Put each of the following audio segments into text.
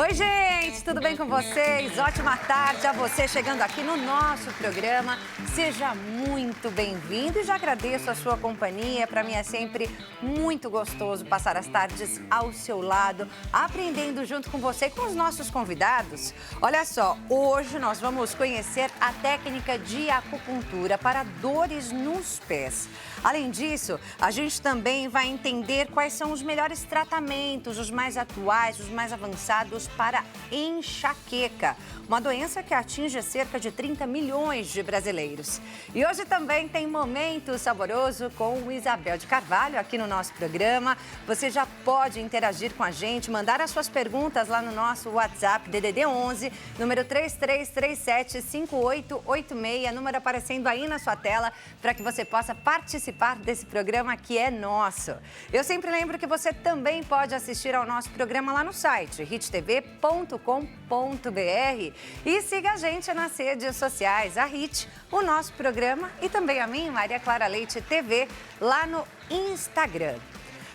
Oi, gente, tudo bem com vocês? Ótima tarde a você chegando aqui no nosso programa. Seja muito bem-vindo e já agradeço a sua companhia. Para mim é sempre muito gostoso passar as tardes ao seu lado, aprendendo junto com você e com os nossos convidados. Olha só, hoje nós vamos conhecer a técnica de acupuntura para dores nos pés. Além disso, a gente também vai entender quais são os melhores tratamentos, os mais atuais, os mais avançados para enxaqueca, uma doença que atinge cerca de 30 milhões de brasileiros. E hoje também tem Momento Saboroso com o Isabel de Carvalho aqui no nosso programa. Você já pode interagir com a gente, mandar as suas perguntas lá no nosso WhatsApp, DDD 11, número 3337-5886, número aparecendo aí na sua tela, para que você possa participar desse programa que é nosso. Eu sempre lembro que você também pode assistir ao nosso programa lá no site, hittv.com.br, e siga a gente nas redes sociais, a HIT, o nosso programa e também a mim, Maria Clara Leite TV, lá no Instagram.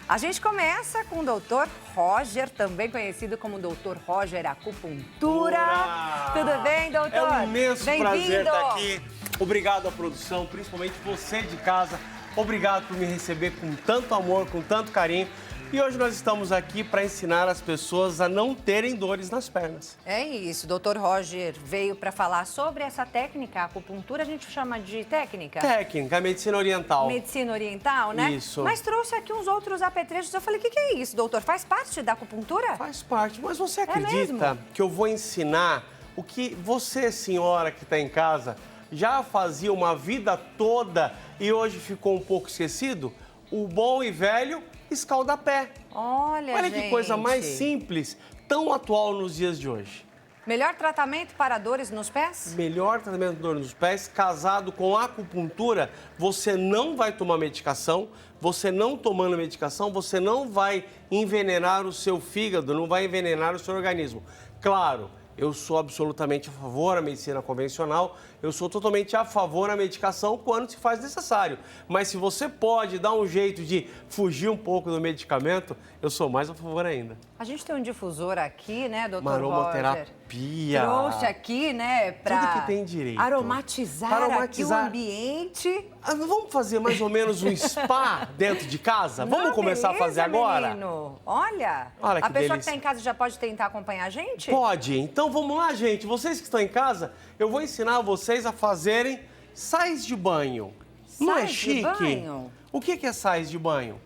A gente começa com o Dr. Roger, também conhecido como Dr. Roger Acupuntura. Tudo bem, doutor? É um imenso prazer estar aqui. Obrigado à produção, principalmente você de casa. Obrigado por me receber com tanto amor, com tanto carinho. E hoje nós estamos aqui para ensinar as pessoas a não terem dores nas pernas. É isso, doutor Roger veio para falar sobre essa técnica, a acupuntura, a gente chama de técnica? Técnica, medicina oriental. Medicina oriental, né? Isso. Mas trouxe aqui uns outros apetrechos. Eu falei, o que é isso, doutor? Faz parte da acupuntura? Faz parte, mas você acredita mesmo? que eu vou ensinar o que você, senhora que está em casa, já fazia uma vida toda e hoje ficou um pouco esquecido? O bom e velho escaldapé. Olha, que coisa mais simples, tão atual nos dias de hoje. Melhor tratamento para dores nos pés? Melhor tratamento de dor nos pés, casado com acupuntura, você não vai tomar medicação, você não tomando medicação, você não vai envenenar o seu fígado, não vai envenenar o seu organismo. Claro, eu sou absolutamente a favor da medicina convencional, eu sou totalmente a favor da medicação quando se faz necessário. Mas se você pode dar um jeito de fugir um pouco do medicamento, eu sou mais a favor ainda. A gente tem um difusor aqui, né, doutor Aromaterapia. Trouxe aqui, né, para tudo que tem direito. Aromatizar aqui o ambiente. Vamos fazer mais ou menos um spa dentro de casa? Vamos começar a fazer agora? Menino. Olha que a pessoa delícia. que está em casa já pode tentar acompanhar a gente? Pode. Então vamos lá, gente. Vocês que estão em casa, eu vou ensinar vocês a fazerem sais de banho. Não é chique? Sais de banho? O que é sais de banho?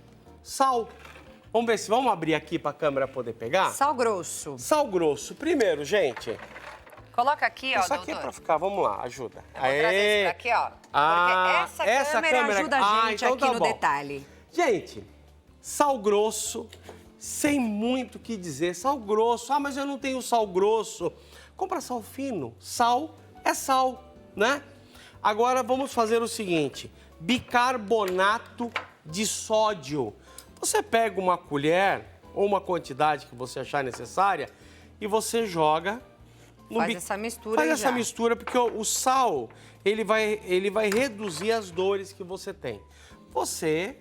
Sal. Vamos abrir aqui para a câmera poder pegar? Sal grosso. Sal grosso. Primeiro, gente. Coloca aqui, ó, Isso aqui doutor. é para ficar. Vamos lá, ajuda. Eu vou trazer esse daqui, ó. Porque essa câmera ajuda a gente então aqui no detalhe. Gente, sal grosso, sem muito o que dizer. Sal grosso. Mas eu não tenho sal grosso. Compra sal fino. Sal é sal, né? Agora vamos fazer o seguinte. Bicarbonato de sódio. Você pega uma colher ou uma quantidade que você achar necessária e você joga no Faz essa mistura. Faz essa mistura porque o sal, ele vai reduzir as dores que você tem. Você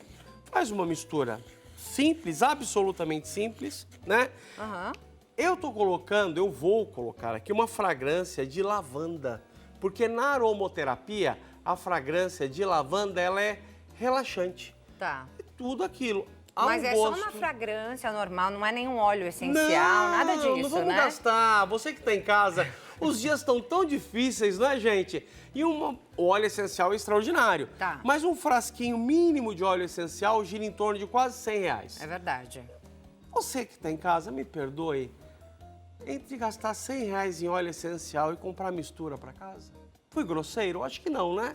faz uma mistura simples, absolutamente simples, né? Eu vou colocar aqui uma fragrância de lavanda, porque na aromaterapia a fragrância de lavanda ela é relaxante. Tá. E tudo aquilo. Mas é só uma fragrância normal, não é nenhum óleo essencial, nada disso, não vamos né? gastar. Você que está em casa, os dias estão tão difíceis, né, gente? E o óleo essencial é extraordinário. Tá. Mas um frasquinho mínimo de óleo essencial gira em torno de quase R$100. É verdade. Você que está em casa, me perdoe, entre gastar R$100 em óleo essencial e comprar mistura para casa? Fui grosseiro? Acho que não, né?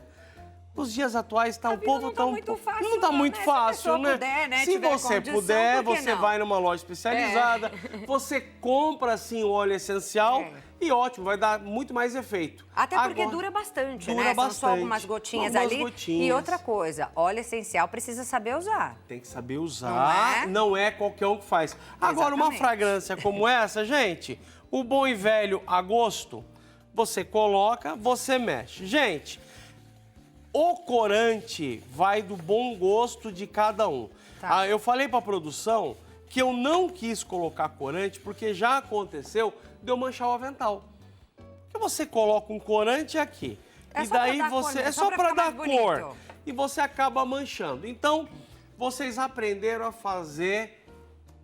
Nos dias atuais o povo não tá muito fácil, não tá muito fácil, né? Se a pessoa puder, né? Se você puder, você vai numa loja especializada, você compra assim o óleo essencial e ótimo, vai dar muito mais efeito. Até porque dura bastante, dura né? bastante. São só algumas gotinhas ali. E outra coisa, óleo essencial precisa saber usar. Tem que saber usar, não é qualquer um que faz. Agora, uma fragrância como essa, gente, o bom e velho agosto, você coloca, você mexe. Gente, o corante vai do bom gosto de cada um. Tá. Eu falei para a produção que eu não quis colocar corante porque já aconteceu de eu manchar o avental. Porque você coloca um corante aqui e daí você é só para dar cor e você acaba manchando. Então, vocês aprenderam a fazer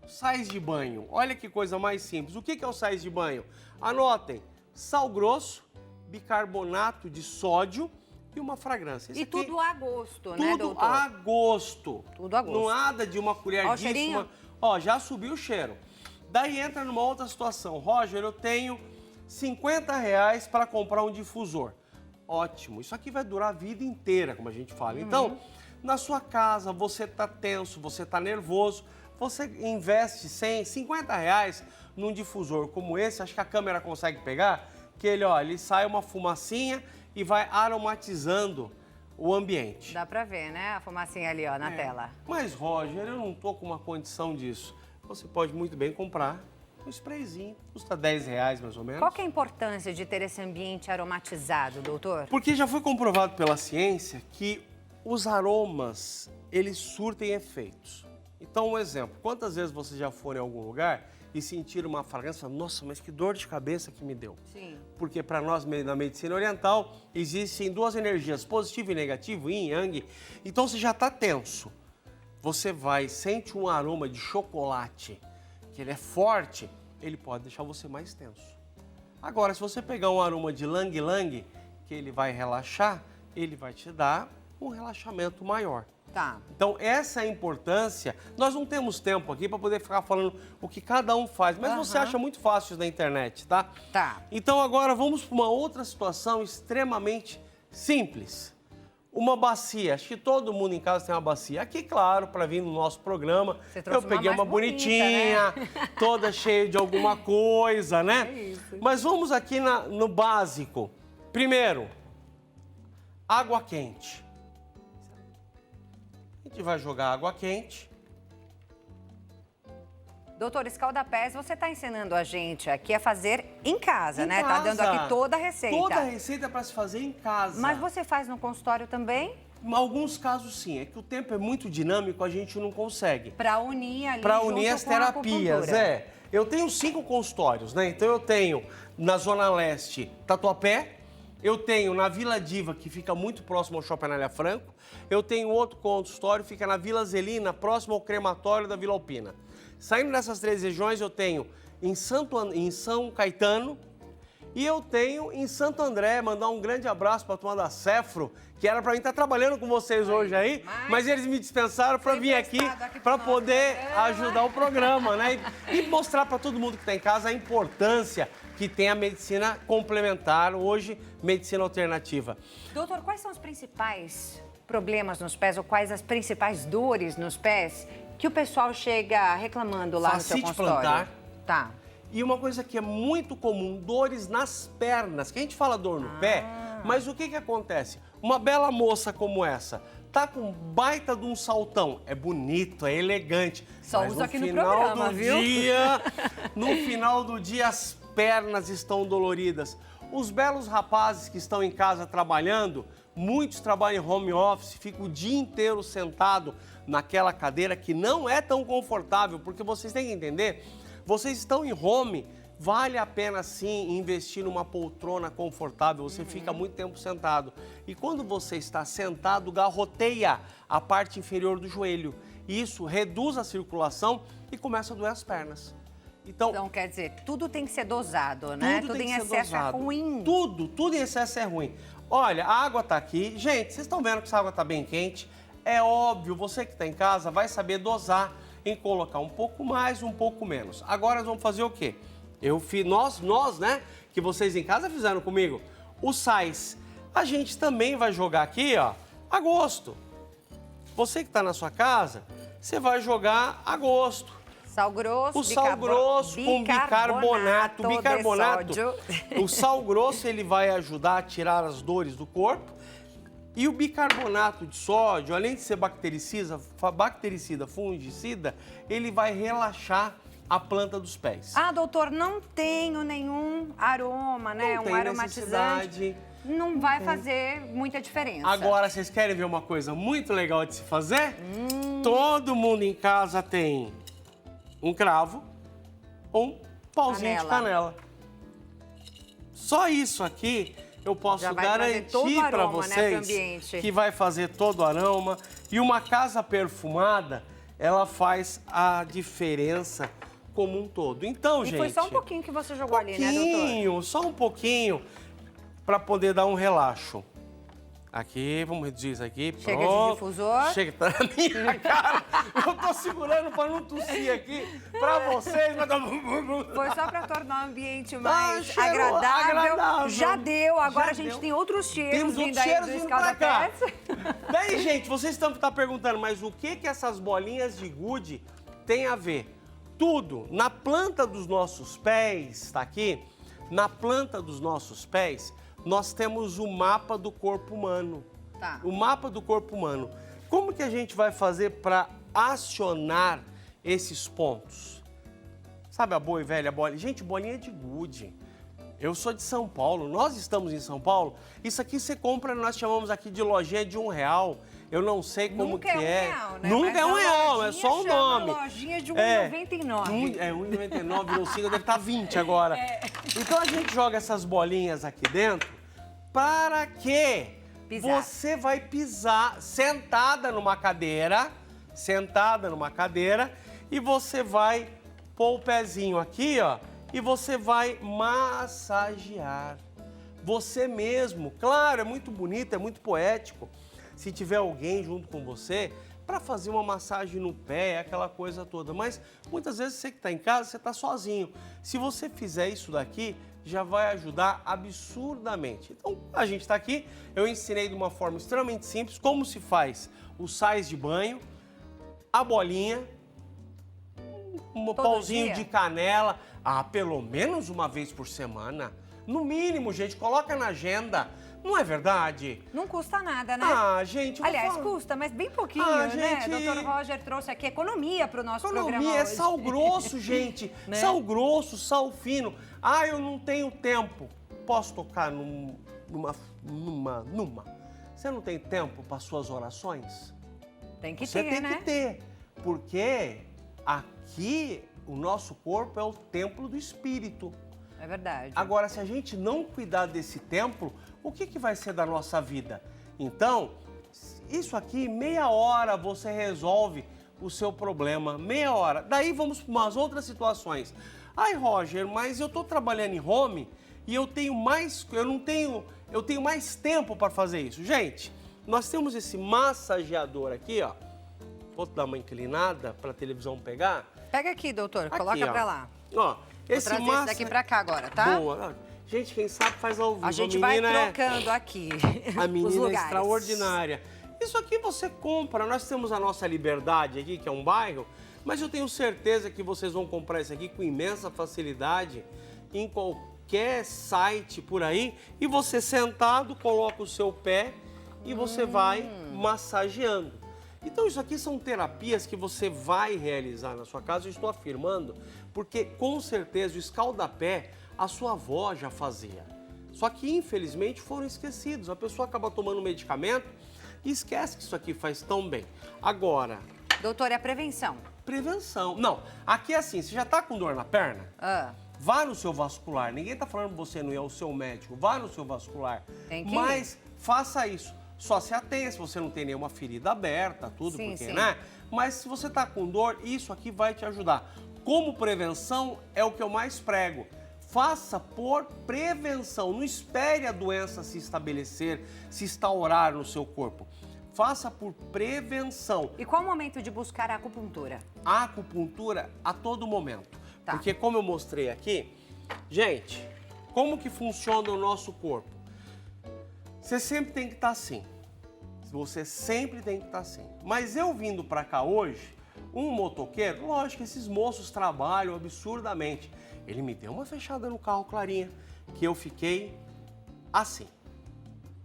sais de banho. Olha que coisa mais simples. O que é o sais de banho? Anotem: sal grosso, bicarbonato de sódio e uma fragrância. E tudo a gosto, né, doutor? Tudo a gosto. Tudo a gosto. Não nada de uma colherdíssima. Ó, já subiu o cheiro. Daí entra numa outra situação. Roger, eu tenho R$50 para comprar um difusor. Ótimo. Isso aqui vai durar a vida inteira, como a gente fala. Então, na sua casa, você está tenso, você está nervoso, você investe R$50 num difusor como esse, acho que a câmera consegue pegar, que ele sai uma fumacinha e vai aromatizando o ambiente. Dá pra ver, né? A fumacinha ali, ó, na tela. Mas, Roger, eu não tô com uma condição disso. Você pode muito bem comprar um sprayzinho, custa R$10 mais ou menos. Qual que é a importância de ter esse ambiente aromatizado, doutor? Porque já foi comprovado pela ciência que os aromas, eles surtem efeitos. Então, um exemplo, quantas vezes você já foi em algum lugar e sentir uma fragrância, nossa, mas que dor de cabeça que me deu. Sim. Porque para nós, na medicina oriental, existem duas energias, positivo e negativo, yin e yang. Então, você já está tenso. Você sente um aroma de chocolate, que ele é forte, ele pode deixar você mais tenso. Agora, se você pegar um aroma de lang-lang, que ele vai relaxar, ele vai te dar um relaxamento maior. Tá. Então, essa é a importância. Nós não temos tempo aqui para poder ficar falando o que cada um faz, mas você acha muito fácil na internet, tá? Tá. Então, agora vamos para uma outra situação extremamente simples. Uma bacia. Acho que todo mundo em casa tem uma bacia. Aqui, claro, para vir no nosso programa, eu peguei uma bonitinha, bonita, né? Toda cheia de alguma coisa, né? É isso. Mas vamos aqui no básico. Primeiro, água quente. A gente vai jogar água quente. Doutor Escaldapés, você está ensinando a gente aqui a fazer em casa, né? Casa. Tá dando aqui toda a receita. Toda a receita é para se fazer em casa. Mas você faz no consultório também? Em alguns casos, sim. É que o tempo é muito dinâmico, a gente não consegue. Para unir ali Para unir as com a terapias, acupuntura. Eu tenho 5 consultórios, né? Então eu tenho na Zona Leste, Tatuapé. Eu tenho na Vila Diva, que fica muito próximo ao Shopping Anália Franco. Eu tenho outro consultório, fica na Vila Zelina, próximo ao crematório da Vila Alpina. Saindo dessas 3 regiões, eu tenho em São Caetano e eu tenho em Santo André. Mandar um grande abraço para a turma da Cefro, que era para mim estar trabalhando com vocês hoje aí, mas eles me dispensaram para vir aqui para poder ajudar o programa, né? E mostrar para todo mundo que está em casa a importância que tem a medicina complementar, hoje, medicina alternativa. Doutor, quais são os principais problemas nos pés ou quais as principais dores nos pés que o pessoal chega reclamando lá no seu consultório? Plantar. Tá. E uma coisa que é muito comum, dores nas pernas. Que a gente fala dor no pé, mas o que acontece? Uma bela moça como essa, tá com baita de um saltão. É bonito, é elegante. Só usa aqui no programa, viu? No final do dia, as pernas estão doloridas. Os belos rapazes que estão em casa trabalhando, muitos trabalham em home office, ficam o dia inteiro sentado naquela cadeira que não é tão confortável, porque vocês têm que entender, vocês estão em home, vale a pena sim investir numa poltrona confortável, você fica muito tempo sentado. E quando você está sentado, garroteia a parte inferior do joelho. Isso reduz a circulação e começa a doer as pernas. Então, quer dizer, tudo tem que ser dosado, né? Tudo em excesso é ruim. Tudo em excesso é ruim. Olha, a água tá aqui. Gente, vocês estão vendo que essa água tá bem quente. É óbvio, você que está em casa vai saber dosar em colocar um pouco mais, um pouco menos. Agora nós vamos fazer o quê? Nós, né, que vocês em casa fizeram comigo, o sais. A gente também vai jogar aqui, ó, a gosto. Você que está na sua casa, você vai jogar a gosto. Sal grosso, o sal grosso com bicarbonato. O sal grosso ele vai ajudar a tirar as dores do corpo. E o bicarbonato de sódio, além de ser bactericida, fungicida, ele vai relaxar a planta dos pés. Ah, doutor, não tenho nenhum aroma, né? Não tem aromatizante. Não vai fazer muita diferença. Agora, vocês querem ver uma coisa muito legal de se fazer? Todo mundo em casa tem um cravo, um pauzinho de canela. Só isso aqui eu posso garantir para vocês, né, que vai fazer todo o aroma. E uma casa perfumada, ela faz a diferença como um todo. Então, gente... E foi só um pouquinho que você jogou ali, né, doutor? Só um pouquinho, para poder dar um relaxo. Aqui, vamos reduzir isso aqui. Chega de difusor. Chega na minha cara. Eu tô segurando para não tossir aqui para vocês. Mas... Foi só para tornar o ambiente mais agradável. Já deu. Agora a gente tem outros cheiros vindo aí do escalda-pés. Daí, gente, vocês estão perguntando, mas o que essas bolinhas de gude têm a ver? Tudo. Na planta dos nossos pés, tá aqui? Na planta dos nossos pés, nós temos o mapa do corpo humano. Tá. O mapa do corpo humano. Como que a gente vai fazer para acionar esses pontos? Sabe a boa e velha bolinha? Gente, bolinha de gude. Eu sou de São Paulo, nós estamos em São Paulo. Isso aqui você compra, nós chamamos aqui de lojinha de R$1. Eu não sei como que é. R$1, né? Nunca é R$1, é só o nome. Lojinha de R$1,99. É, R$1,99, virou 5, deve estar 20 agora. Então a gente joga essas bolinhas aqui dentro para que você vai pisar sentada numa cadeira, e você vai pôr o pezinho aqui, ó, e você vai massagear. Você mesmo. Claro, é muito bonito, é muito poético. Se tiver alguém junto com você, para fazer uma massagem no pé, aquela coisa toda. Mas muitas vezes você que está em casa, você está sozinho. Se você fizer isso daqui, já vai ajudar absurdamente. Então, a gente está aqui, eu ensinei de uma forma extremamente simples como se faz os sais de banho, a bolinha, um pauzinho de canela, pelo menos uma vez por semana. No mínimo, gente, coloca na agenda. Não é verdade? Não custa nada, né? Gente... Aliás, custa, mas bem pouquinho, né? Doutor Roger trouxe aqui economia para o nosso programa hoje. Economia, é sal grosso, gente. Né? Sal grosso, sal fino. Eu não tenho tempo. Posso tocar numa... Você não tem tempo para suas orações? Tem que Você ter, né? Tem que ter. Porque aqui o nosso corpo é o templo do Espírito. É verdade. Agora, se a gente não cuidar desse templo, o que vai ser da nossa vida? Então, isso aqui, meia hora você resolve o seu problema, meia hora. Daí vamos para umas outras situações. Roger, mas eu estou trabalhando em home e eu tenho mais tempo para fazer isso. Gente, nós temos esse massageador aqui, ó. Vou dar uma inclinada para a televisão pegar. Pega aqui, doutor, coloca para lá. Ó, Vou trazer esse daqui pra cá agora, tá? Boa. Gente, quem sabe faz ao vivo. A gente vai trocando aqui a menina é extraordinária. Isso aqui você compra. Nós temos a nossa Liberdade aqui, que é um bairro, mas eu tenho certeza que vocês vão comprar isso aqui com imensa facilidade em qualquer site por aí. E você sentado, coloca o seu pé e você vai massageando. Então isso aqui são terapias que você vai realizar na sua casa, eu estou afirmando, porque com certeza o escaldapé a sua avó já fazia. Só que infelizmente foram esquecidos. A pessoa acaba tomando medicamento e esquece que isso aqui faz tão bem. Agora... Doutor, é a prevenção? Prevenção. Não, aqui é assim, você já está com dor na perna? Vá no seu vascular. Ninguém está falando que você não é o seu médico. Vá no seu vascular. Tem que Mas faça isso. Só se atenha se você não tem nenhuma ferida aberta, tudo, né? Mas se você está com dor, isso aqui vai te ajudar. Como prevenção, é o que eu mais prego. Faça por prevenção. Não espere a doença se estabelecer, se instaurar no seu corpo. Faça por prevenção. E qual o momento de buscar a acupuntura? A acupuntura a todo momento. Tá. Porque como eu mostrei aqui, gente, como que funciona o nosso corpo? Você sempre tem que estar assim. Você sempre tem que estar assim. Mas eu vindo para cá hoje, um motoqueiro, lógico, esses moços trabalham absurdamente. Ele me deu uma fechada no carro, Clarinha, que eu fiquei assim.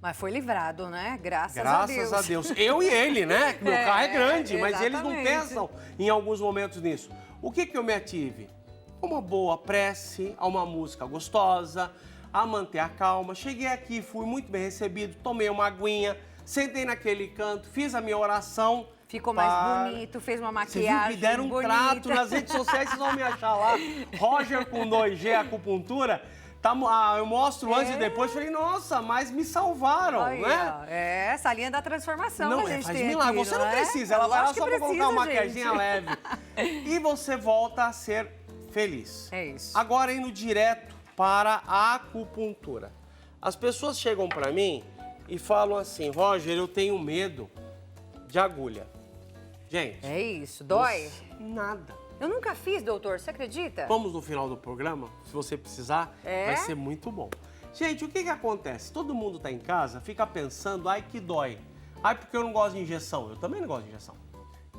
Mas foi livrado, né? Graças a Deus. Graças a Deus. Eu e ele, né? Meu carro é grande, mas eles não pensam em alguns momentos nisso. O que eu me ative? Uma boa prece, a uma música gostosa, a manter a calma. Cheguei aqui, fui muito bem recebido, tomei uma aguinha, sentei naquele canto, fiz a minha oração. Ficou mais bonito, fez uma maquiagem. Me deram um bonita. trato nas redes sociais, vocês vão me achar lá. Roger com 2G Acupuntura. Eu mostro antes e depois, falei, nossa, mas me salvaram, aí, né? Essa linha da transformação Não, que a gente faz tem milagre. aqui, Você não precisa, ela vai lá só pra colocar uma maquiaginha leve. E você volta a ser feliz. É isso. Agora indo direto para a acupuntura. As pessoas chegam pra mim e falam assim, Roger, eu tenho medo de agulha. Gente. É isso, dói? Nada. Eu nunca fiz, doutor, você acredita? Vamos no final do programa, se você precisar, vai ser muito bom. Gente, o que acontece? Todo mundo tá em casa, fica pensando, ai que dói. Ai, porque eu não gosto de injeção. Eu também não gosto de injeção.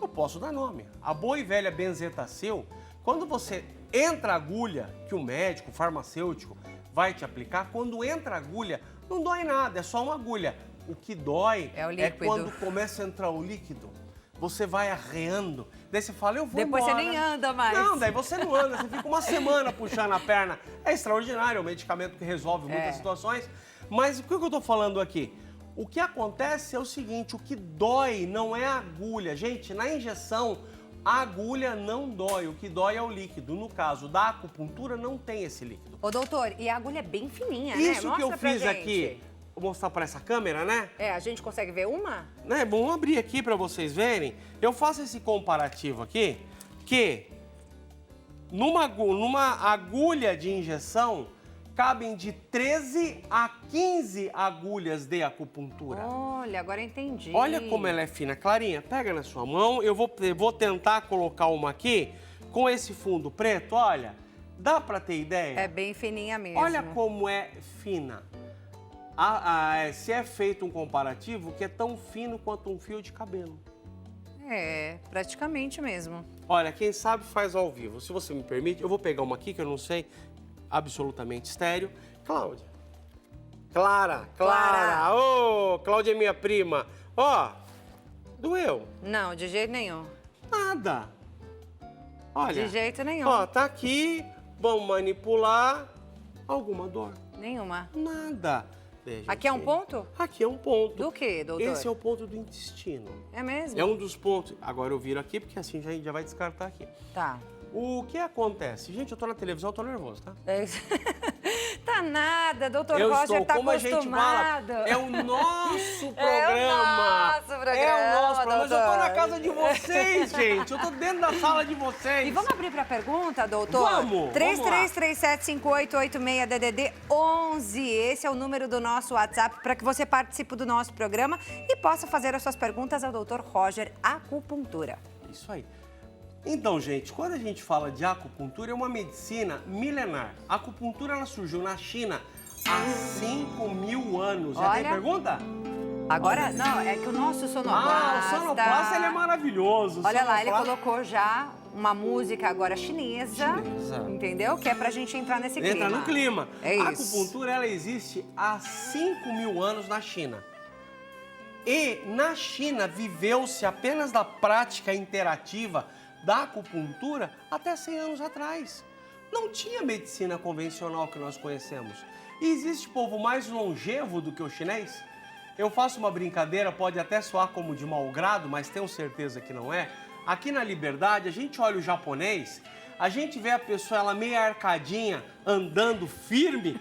Eu posso dar nome. A boa e velha benzetacil, quando você entra a agulha, que o médico, o farmacêutico vai te aplicar, quando entra a agulha, não dói nada, é só uma agulha. O que dói é quando começa a entrar o líquido. Você vai arreando, daí você fala, eu vou Depois embora. Você nem anda mais. Não, daí você não anda, você fica uma semana puxando a perna. É extraordinário, é um medicamento que resolve muitas situações. Mas o que eu tô falando aqui? O que acontece é o seguinte, o que dói não é a agulha. Gente, na injeção, a agulha não dói, o que dói é o líquido. No caso da acupuntura, não tem esse líquido. Ô, doutor, e a agulha é bem fininha, né? Isso Mostra que eu fiz pra aqui, gente. vou mostrar para essa câmera, né? A gente consegue ver uma? É bom abrir aqui para vocês verem. Eu faço esse comparativo aqui, que numa agulha de injeção cabem de 13 a 15 agulhas de acupuntura. Olha, agora eu entendi. Olha como ela é fina. Clarinha, pega na sua mão. Eu vou tentar colocar uma aqui com esse fundo preto, olha. Dá para ter ideia? É bem fininha mesmo. Olha como é fina. Se é feito um comparativo que é tão fino quanto um fio de cabelo. É, praticamente mesmo. Olha, quem sabe faz ao vivo. Se você me permite, eu vou pegar uma aqui que eu não sei, absolutamente estéreo. Cláudia. Clara. Ô, Cláudia é minha prima. Ó, doeu? Não, de jeito nenhum. Nada. Olha. De jeito nenhum. Ó, tá aqui, vamos manipular. Alguma dor? Nenhuma. Nada. Veja, aqui é um ponto? Aqui é um ponto. Do quê, doutor? Esse é o ponto do intestino. É mesmo? É um dos pontos. Agora eu viro aqui, porque assim a gente já vai descartar aqui. Tá. O que acontece? Gente, eu tô na televisão, eu tô nervoso, tá? Tá nada, doutor eu Roger estou, tá como acostumado. A gente fala, é o nosso programa. É o nosso programa, É o nosso programa. doutor. Eu tô na casa de vocês, gente. Eu tô dentro da sala de vocês. E vamos abrir pra pergunta, doutor? Vamos! 33375886 DDD 11. Esse é o número do nosso WhatsApp para que você participe do nosso programa e possa fazer as suas perguntas ao doutor Roger Acupuntura. Isso aí. Então, gente, quando a gente fala de acupuntura, é uma medicina milenar. A acupuntura ela surgiu na China há 5.000 anos. Já tem pergunta? Agora, não, é que o nosso sonoplasta... o sonoplasta ele é maravilhoso. Olha lá, ele colocou já uma música agora chinesa, entendeu? Que é pra gente entrar nesse clima. Entra no clima. É A isso. acupuntura, ela existe há 5.000 anos na China. E na China viveu-se apenas da prática interativa da acupuntura até 100 anos atrás. Não tinha medicina convencional que nós conhecemos. E existe povo mais longevo do que o chinês? Eu faço uma brincadeira, pode até soar como de mau grado, mas tenho certeza que não é. Aqui na Liberdade, a gente olha o japonês, a gente vê a pessoa ela meio arcadinha, andando firme,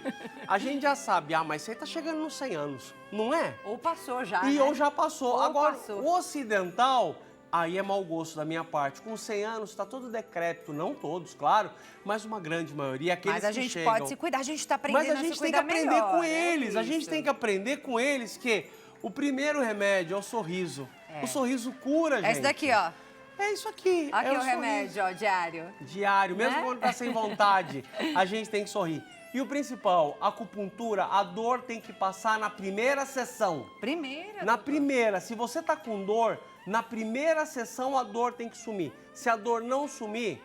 a gente já sabe, mas você tá chegando nos 100 anos, não é? Ou passou já, E né? ou já passou. Ou Agora, passou. o ocidental, aí é mau gosto da minha parte. Com 100 anos está todo decrépito, não todos, claro, mas uma grande maioria, aqueles Mas a que gente chegam. pode se cuidar, a gente está aprendendo Mas a gente tem que aprender com eles, a gente tem que aprender com eles que o primeiro remédio é o sorriso. O sorriso cura, gente. É esse daqui, ó. É isso aqui. Aqui é o sorriso. remédio, ó, diário. Diário, mesmo Né? quando tá sem vontade, a gente tem que sorrir. E o principal, a acupuntura, a dor tem que passar na primeira sessão. Primeira? Na primeira, se você tá com dor, na primeira sessão a dor tem que sumir. Se a dor não sumir,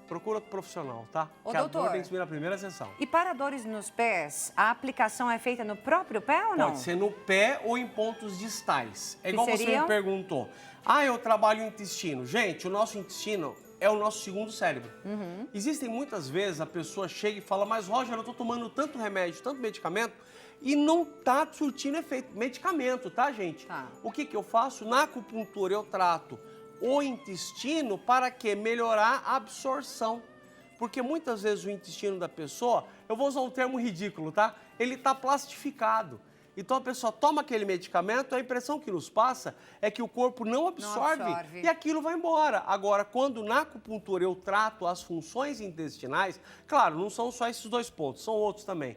procura outro profissional, tá? Ô, que a doutor, dor tem que sumir na primeira sessão. E para dores nos pés, a aplicação é feita no próprio pé ou não? Pode ser no pé ou em pontos distais. É igual você seriam? me perguntou. Eu trabalho o intestino. Gente, o nosso intestino é o nosso segundo cérebro. Existem muitas vezes a pessoa chega e fala, mas Roger, eu tô tomando tanto remédio, tanto medicamento, e não tá surtindo efeito. Medicamento, tá, gente? Tá. O que eu faço? Na acupuntura eu trato o intestino para quê? Melhorar a absorção. Porque muitas vezes o intestino da pessoa, eu vou usar um termo ridículo, tá? Ele tá plastificado. Então a pessoa toma aquele medicamento, a impressão que nos passa é que o corpo não absorve e aquilo vai embora. Agora, quando na acupuntura eu trato as funções intestinais, claro, não são só esses 2 pontos, são outros também.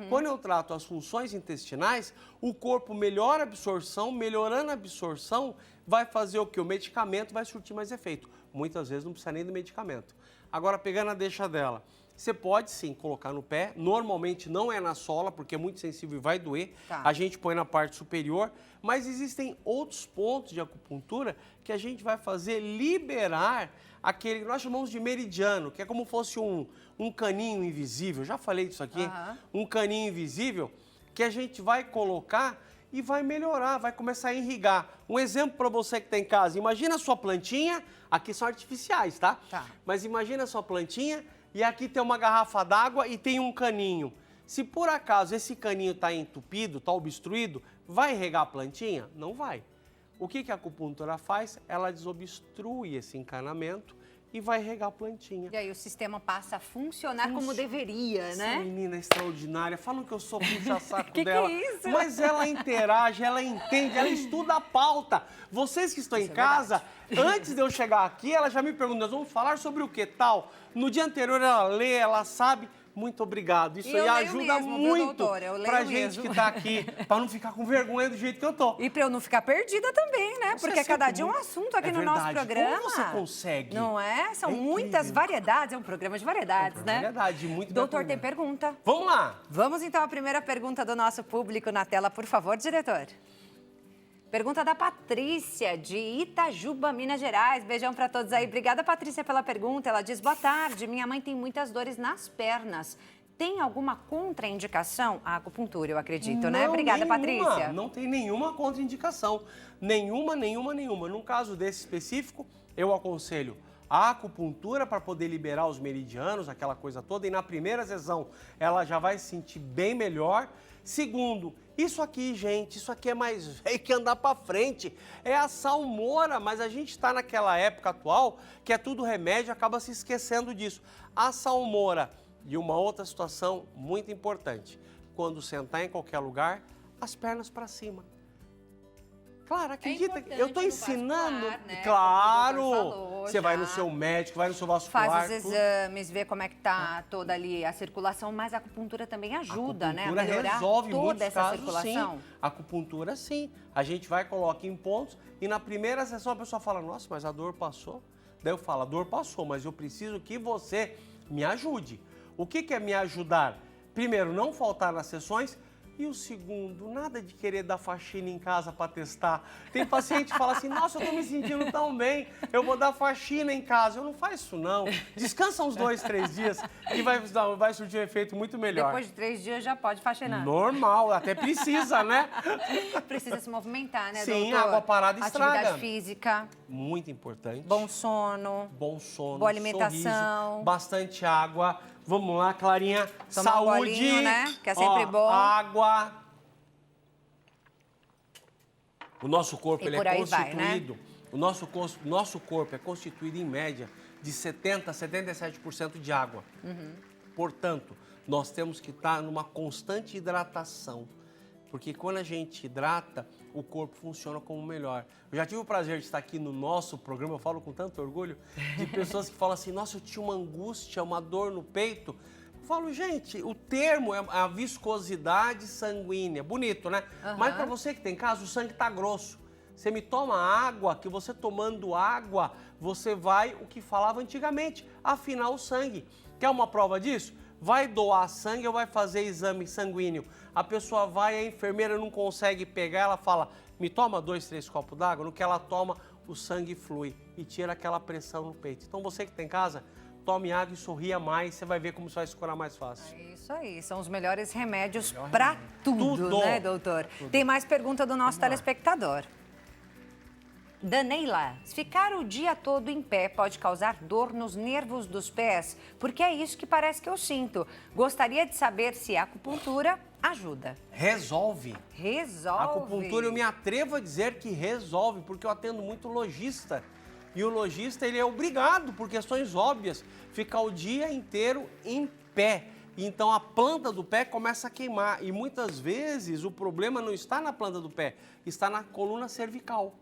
Quando eu trato as funções intestinais, o corpo melhora a absorção, melhorando a absorção, vai fazer o quê? O medicamento vai surtir mais efeito. Muitas vezes não precisa nem do medicamento. Agora, pegando a deixa dela, você pode sim colocar no pé, normalmente não é na sola, porque é muito sensível e vai doer. Tá. A gente põe na parte superior, mas existem outros pontos de acupuntura que a gente vai fazer liberar aquele que nós chamamos de meridiano, que é como fosse um caninho invisível. Já falei disso aqui, um caninho invisível que a gente vai colocar e vai melhorar, vai começar a irrigar. Um exemplo para você que está em casa, imagina a sua plantinha, aqui são artificiais, tá? Mas imagina a sua plantinha e aqui tem uma garrafa d'água e tem um caninho. Se por acaso esse caninho está entupido, está obstruído, vai regar a plantinha? Não vai. O que a acupuntura faz? Ela desobstrui esse encanamento e vai regar a plantinha. E aí o sistema passa a funcionar como deveria, né? Essa menina é extraordinária. Falam que eu sou puxa-saco dela. Que é isso? Mas ela interage, ela entende, ela estuda a pauta. Vocês que estão em casa, antes de eu chegar aqui, ela já me perguntou, nós vamos falar sobre o que tal? No dia anterior ela lê, ela sabe. Muito obrigado. Isso aí ajuda muito pra gente que tá aqui, pra não ficar com vergonha do jeito que eu tô. E pra eu não ficar perdida também, né? Porque cada dia é um assunto aqui no nosso programa. Como você consegue? Não é? São muitas variedades, é um programa de variedades, né? Variedade, muito Doutor, tem pergunta? Vamos lá. Vamos então à primeira pergunta do nosso público na tela, por favor, diretor. Pergunta da Patrícia, de Itajuba, Minas Gerais. Beijão para todos aí. Obrigada, Patrícia, pela pergunta. Ela diz, boa tarde, minha mãe tem muitas dores nas pernas. Tem alguma contraindicação à acupuntura, eu acredito, né? Obrigada, Patrícia. Não tem nenhuma contraindicação. Nenhuma. Num caso desse específico, eu aconselho a acupuntura para poder liberar os meridianos, aquela coisa toda. E na primeira sessão, ela já vai se sentir bem melhor. Segundo, isso aqui, gente, isso aqui é mais velho que andar para frente. É a salmoura, mas a gente está naquela época atual que é tudo remédio, acaba se esquecendo disso. A salmoura e uma outra situação muito importante, quando sentar em qualquer lugar, as pernas para cima. Claro, acredita, eu estou ensinando. Né? Claro, você vai no seu médico, vai no seu vascular. Faz os exames, vê como é que tá toda ali a circulação, mas a acupuntura também ajuda, né? A melhorar resolve toda essa casos, circulação. Sim. A acupuntura, sim. A gente vai, coloca em pontos e na primeira sessão a pessoa fala, nossa, mas a dor passou. Daí eu falo, a dor passou, mas eu preciso que você me ajude. O que é me ajudar? Primeiro, não faltar nas sessões. E o segundo, nada de querer dar faxina em casa para testar. Tem paciente que fala assim, nossa, eu tô me sentindo tão bem, eu vou dar faxina em casa. Eu não faço isso não. Descansa uns 2, 3 dias e vai surtir um efeito muito melhor. Depois de 3 dias já pode faxinar. Normal, até precisa, né? Precisa se movimentar, né, Sim, doutor? água parada estraga. Atividade física. Muito importante. Bom sono. Bom sono, boa alimentação. Sorriso, bastante água. Vamos lá, Clarinha. Tomar saúde, um bolinho, né? Que é sempre bom. Água. O nosso corpo ele é constituído. Vai, né? O nosso corpo é constituído em média de 70% a 77% de água. Portanto, nós temos que estar numa constante hidratação. Porque quando a gente hidrata, o corpo funciona como melhor. Eu já tive o prazer de estar aqui no nosso programa, eu falo com tanto orgulho, de pessoas que falam assim, nossa, eu tinha uma angústia, uma dor no peito. Eu falo, gente, o termo é a viscosidade sanguínea. Bonito, né? Mas para você que tem caso, o sangue está grosso. Você me toma água, que você tomando água, você vai, o que falava antigamente, afinar o sangue. Quer uma prova disso? Vai doar sangue ou vai fazer exame sanguíneo? A pessoa vai, a enfermeira não consegue pegar, ela fala, me toma 2, 3 copos d'água. No que ela toma, o sangue flui e tira aquela pressão no peito. Então você que tem em casa, tome água e sorria mais, você vai ver como você vai se curar mais fácil. É isso aí, são os melhores remédios para tudo, né, doutor? Tudo. Tem mais pergunta do nosso telespectador. Daneila, ficar o dia todo em pé pode causar dor nos nervos dos pés, porque é isso que parece que eu sinto. Gostaria de saber se a acupuntura ajuda? Resolve. Resolve? A acupuntura eu me atrevo a dizer que resolve, porque eu atendo muito lojista. E o lojista, ele é obrigado, por questões óbvias, ficar o dia inteiro em pé. Então a planta do pé começa a queimar. E muitas vezes o problema não está na planta do pé, está na coluna cervical.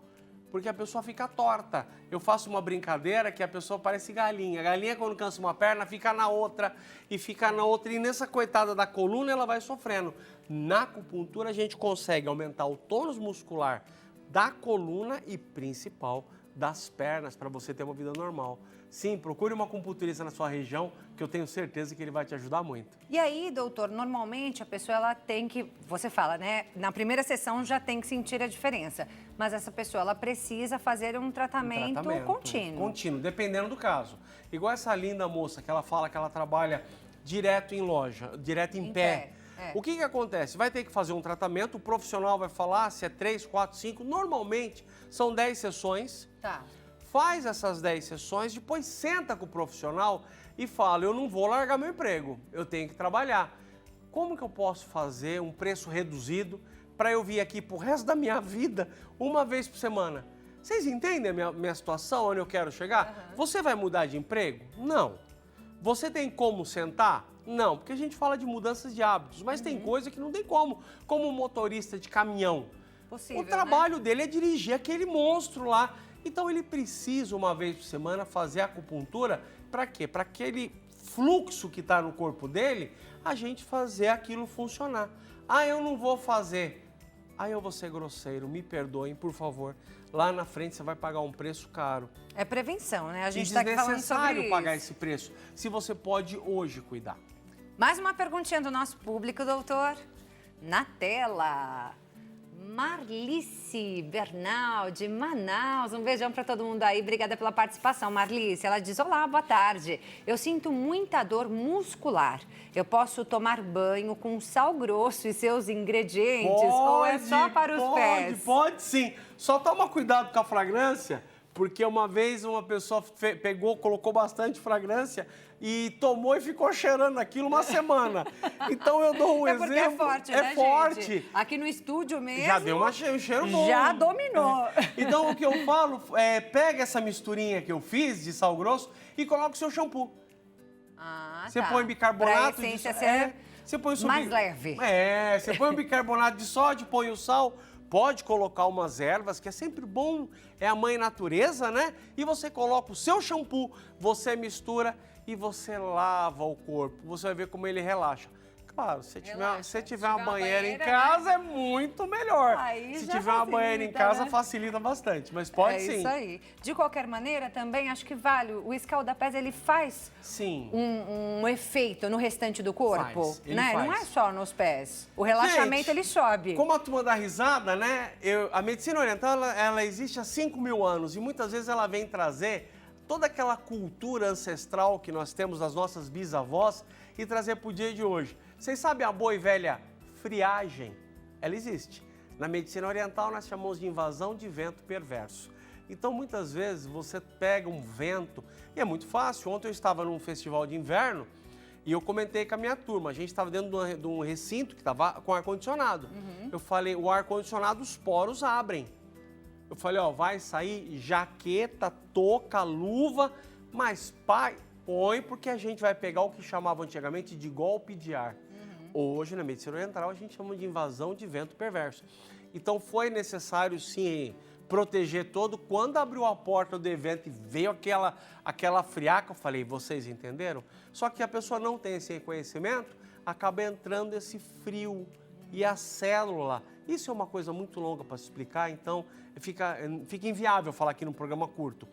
Porque a pessoa fica torta. Eu faço uma brincadeira que a pessoa parece galinha. A galinha, quando cansa uma perna, fica na outra e fica na outra. E nessa coitada da coluna, ela vai sofrendo. Na acupuntura, a gente consegue aumentar o tônus muscular da coluna e, principal, das pernas, para você ter uma vida normal. Sim, procure uma acupunturista na sua região, que eu tenho certeza que ele vai te ajudar muito. E aí, doutor, normalmente a pessoa ela tem que, você fala, né? Na primeira sessão já tem que sentir a diferença, mas essa pessoa ela precisa fazer um tratamento contínuo. Contínuo, dependendo do caso. Igual essa linda moça que ela fala que ela trabalha direto em loja, direto em pé. O que acontece? Vai ter que fazer um tratamento, o profissional vai falar se é 3, 4, 5, normalmente são 10 sessões. Tá. Faz essas 10 sessões, depois senta com o profissional e fala, eu não vou largar meu emprego, eu tenho que trabalhar. Como que eu posso fazer um preço reduzido para eu vir aqui pro resto da minha vida, uma vez por semana? Vocês entendem a minha situação, onde eu quero chegar? Você vai mudar de emprego? Não. Você tem como sentar? Não, porque a gente fala de mudanças de hábitos, mas tem coisa que não tem como. Como um motorista de caminhão. Possível, o trabalho dele é dirigir aquele monstro lá. Então ele precisa, uma vez por semana, fazer acupuntura. Para quê? Para aquele fluxo que está no corpo dele, a gente fazer aquilo funcionar. Ah, eu não vou fazer. Ah, eu vou ser grosseiro, me perdoem, por favor. Lá na frente você vai pagar um preço caro. É prevenção, né? A gente está aqui falando sobre isso. É desnecessário pagar esse preço, se você pode hoje cuidar. Mais uma perguntinha do nosso público, doutor. Na tela. Marlice Bernal, de Manaus. Um beijão para todo mundo aí. Obrigada pela participação, Marlice. Ela diz, olá, boa tarde. Eu sinto muita dor muscular. Eu posso tomar banho com sal grosso e seus ingredientes? Ou é só para os pés? Pode sim. Só toma cuidado com a fragrância, porque uma vez uma pessoa pegou, colocou bastante fragrância e tomou e ficou cheirando aquilo uma semana. Então eu dou um exemplo. Porque é forte, né, forte. Gente? Aqui no estúdio mesmo. Já deu um cheiro bom. Já dominou. Então o que eu falo é, pega essa misturinha que eu fiz de sal grosso e coloca o seu shampoo. Você põe bicarbonato pra essência de ser você põe mais leve. Você põe o bicarbonato de sódio, põe o sal. Pode colocar umas ervas, que é sempre bom, é a mãe natureza, né? E você coloca o seu shampoo, você mistura e você lava o corpo. Você vai ver como ele relaxa. Claro, se tiver uma banheira em casa, né? É muito melhor. Aí se já tiver uma banheira em casa, né? Facilita bastante, mas pode sim. É isso aí. De qualquer maneira, também acho que vale. O escaldapés, ele faz um efeito no restante do corpo, né? Não é só nos pés. O relaxamento, gente, ele sobe. Como a turma dá risada, né? A medicina oriental, ela existe há 5.000 anos e muitas vezes ela vem trazer toda aquela cultura ancestral que nós temos das nossas bisavós e trazer para o dia de hoje. Vocês sabem a boa e velha friagem? Ela existe. Na medicina oriental nós chamamos de invasão de vento perverso. Então muitas vezes você pega um vento e é muito fácil. Ontem eu estava num festival de inverno e eu comentei com a minha turma. A gente estava dentro de um recinto que estava com ar-condicionado. Eu falei, o ar-condicionado, os poros abrem. Eu falei, ó, vai sair jaqueta, touca, luva, mas põe porque a gente vai pegar o que chamava antigamente de golpe de ar. Hoje, na medicina oriental, a gente chama de invasão de vento perverso. Então, foi necessário, sim, proteger todo. Quando abriu a porta do evento e veio aquela friaca, eu falei, vocês entenderam? Só que a pessoa não tem esse conhecimento, acaba entrando esse frio e a célula. Isso é uma coisa muito longa para se explicar, então fica inviável falar aqui num programa curto.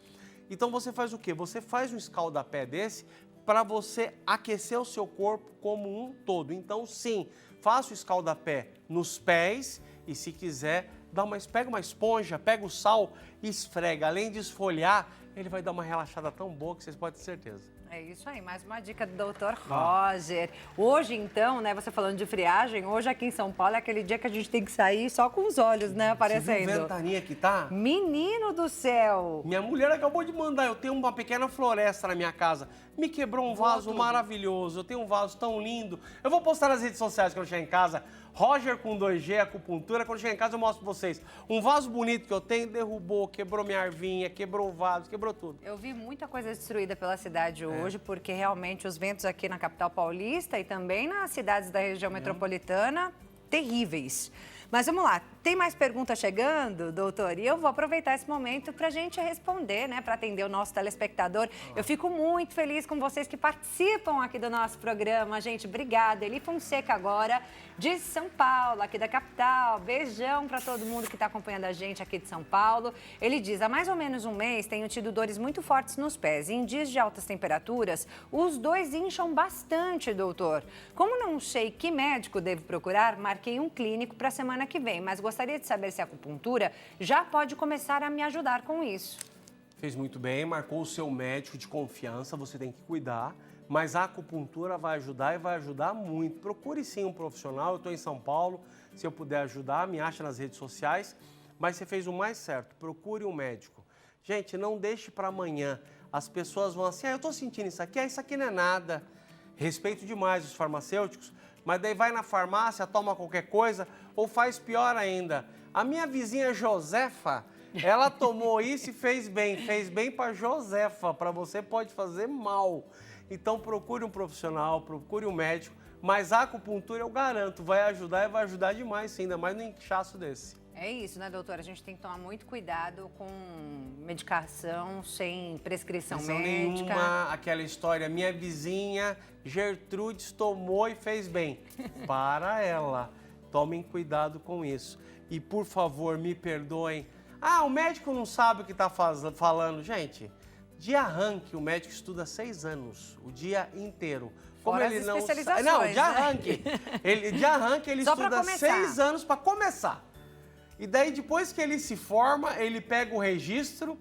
Então, você faz o quê? Você faz um escaldapé desse para você aquecer o seu corpo como um todo. Então, sim, faça o escaldapé nos pés e, se quiser, pega uma esponja, pega o sal e esfrega. Além de esfoliar, ele vai dar uma relaxada tão boa que vocês podem ter certeza. É isso aí, mais uma dica do Dr. Roger. Hoje, então, né, você falando de friagem, hoje aqui em São Paulo é aquele dia que a gente tem que sair só com os olhos, né, aparecendo. Você viu a ventania que tá? Menino do céu! Minha mulher acabou de mandar, eu tenho uma pequena floresta na minha casa. Me quebrou um vaso maravilhoso, eu tenho um vaso tão lindo. Eu vou postar nas redes sociais quando eu chegar em casa. Roger com 2G, acupuntura. Quando eu chegar em casa eu mostro pra vocês. Um vaso bonito que eu tenho, derrubou, quebrou minha arvinha, quebrou o vaso, quebrou tudo. Eu vi muita coisa destruída pela cidade hoje, porque realmente os ventos aqui na capital paulista e também nas cidades da região metropolitana, terríveis. Mas vamos lá, tem mais perguntas chegando, doutor? E eu vou aproveitar esse momento para a gente responder, né? Para atender o nosso telespectador. Eu fico muito feliz com vocês que participam aqui do nosso programa. Gente, obrigada. Eli Fonseca agora, de São Paulo, aqui da capital. Beijão para todo mundo que está acompanhando a gente aqui de São Paulo. Ele diz, há mais ou menos um mês tenho tido dores muito fortes nos pés. E em dias de altas temperaturas, os dois incham bastante, doutor. Como não sei que médico devo procurar, marquei um clínico para a semana que vem, mas gostaria de saber se a acupuntura já pode começar a me ajudar com isso. Fez muito bem, marcou o seu médico de confiança, você tem que cuidar, mas a acupuntura vai ajudar e vai ajudar muito. Procure sim um profissional, eu estou em São Paulo, se eu puder ajudar, me acha nas redes sociais, mas você fez o mais certo, procure um médico. Gente, não deixe para amanhã, as pessoas vão assim, eu estou sentindo isso aqui não é nada. Respeito demais os farmacêuticos, mas daí vai na farmácia, toma qualquer coisa ou faz pior ainda. A minha vizinha Josefa, ela tomou isso e fez bem para Josefa, para você pode fazer mal. Então procure um profissional, procure um médico, mas a acupuntura eu garanto, vai ajudar e vai ajudar demais sim, ainda mais no inchaço desse. É isso, né, doutora? A gente tem que tomar muito cuidado com medicação sem prescrição médica. Nenhuma, aquela história, minha vizinha Gertrudes tomou e fez bem. Para ela. Tomem cuidado com isso. E, por favor, me perdoem. O médico não sabe o que está falando. Gente, de arranque, o médico estuda 6 anos, o dia inteiro. Como Fora ele as não especializações, sabe. Não, de né? arranque. De arranque, ele estuda 6 anos para começar. E daí, depois que ele se forma, ele pega o registro,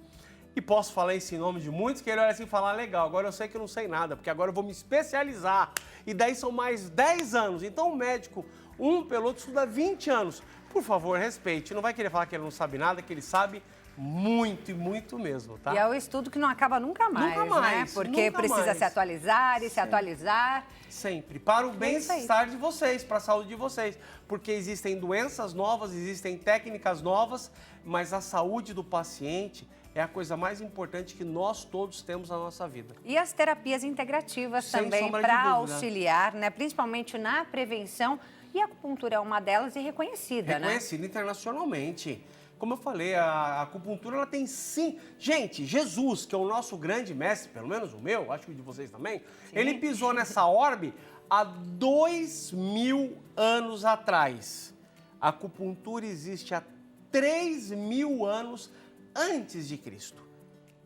e posso falar isso em nome de muitos, que ele olha assim e fala, legal, agora eu sei que eu não sei nada, porque agora eu vou me especializar. E daí são mais 10 anos. Então o médico, um pelo outro, estuda 20 anos. Por favor, respeite. Não vai querer falar que ele não sabe nada, que ele sabe muito e muito mesmo, tá? E é o estudo que não acaba nunca mais, né? Porque precisa se atualizar e se atualizar. Sempre. Para o bem-estar de vocês, para a saúde de vocês. Porque existem doenças novas, existem técnicas novas, mas a saúde do paciente é a coisa mais importante que nós todos temos na nossa vida. E as terapias integrativas Sem também sombra de para dúvida. auxiliar, né? Principalmente na prevenção. E a acupuntura é uma delas e reconhecida, né? Reconhecida internacionalmente. Como eu falei, a acupuntura ela tem sim. Gente, Jesus, que é o nosso grande mestre, pelo menos o meu, acho que o de vocês também, ele pisou nessa orbe há 2000 anos atrás. A acupuntura existe há 3000 anos antes de Cristo.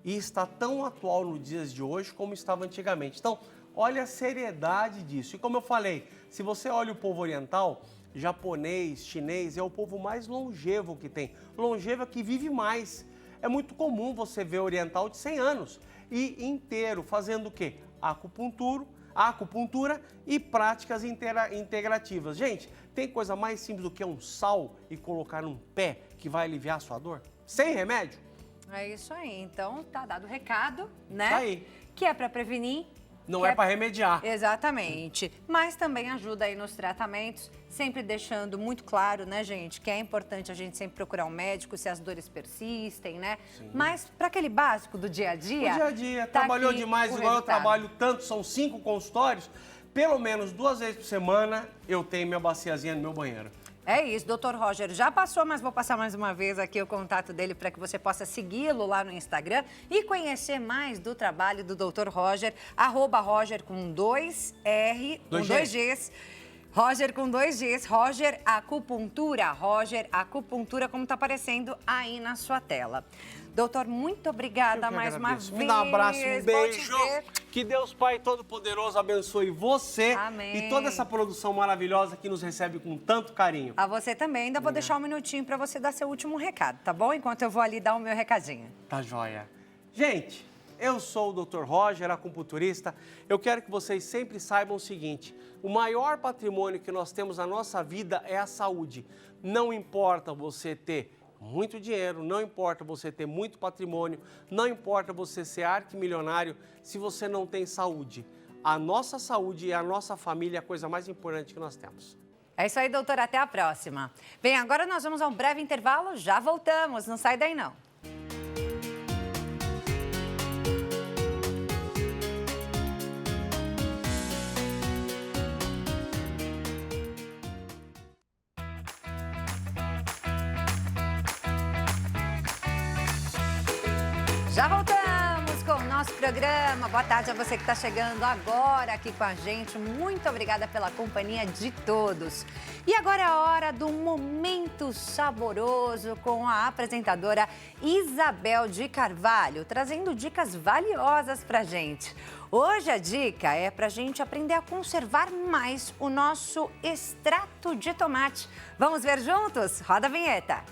E está tão atual nos dias de hoje como estava antigamente. Então, olha a seriedade disso. E como eu falei, se você olha o povo oriental, japonês, chinês, é o povo mais longevo que tem. Longevo é que vive mais. É muito comum você ver oriental de 100 anos e inteiro fazendo o quê? Acupuntura e práticas integrativas. Gente, tem coisa mais simples do que um sal e colocar num pé que vai aliviar a sua dor? Sem remédio? É isso aí. Então, tá dado o recado, né? Tá aí. Que é para prevenir. Não é para remediar. Exatamente. Mas também ajuda aí nos tratamentos, sempre deixando muito claro, né, gente, que é importante a gente sempre procurar um médico se as dores persistem, né? Sim. Mas para aquele básico do dia a dia... O dia a dia. Tá, trabalhou demais, igual eu trabalho tanto, são 5 consultórios, pelo menos 2 vezes por semana eu tenho minha baciazinha no meu banheiro. É isso, doutor Roger já passou, mas vou passar mais uma vez aqui o contato dele para que você possa segui-lo lá no Instagram e conhecer mais do trabalho do doutor Roger, @Roger com 2 R, com 2 Gs. Roger com 2 Gs, Roger Acupuntura, como está aparecendo aí na sua tela. Doutor, muito obrigada mais uma vez. Me dá um abraço, um beijo. Que Deus Pai Todo-Poderoso abençoe você. Amém. E toda essa produção maravilhosa que nos recebe com tanto carinho. A você também. Ainda vou deixar um minutinho para você dar seu último recado, tá bom? Enquanto eu vou ali dar o meu recadinho. Tá joia. Gente, Eu sou o Dr. Roger, acupunturista. Eu quero que vocês sempre saibam o seguinte: o maior patrimônio que nós temos na nossa vida é a saúde. Não importa você ter muito dinheiro, não importa você ter muito patrimônio, não importa você ser arquimilionário, se você não tem saúde. A nossa saúde e a nossa família é a coisa mais importante que nós temos. É isso aí, doutora. Até a próxima. Bem, agora nós vamos a um breve intervalo. Já voltamos. Não sai daí, não. Já voltamos com o nosso programa. Boa tarde a você que está chegando agora aqui com a gente. Muito obrigada pela companhia de todos. E agora é a hora do Momento Saboroso com a apresentadora Isabel de Carvalho, trazendo dicas valiosas para a gente. Hoje a dica é para a gente aprender a conservar mais o nosso extrato de tomate. Vamos ver juntos? Roda a vinheta.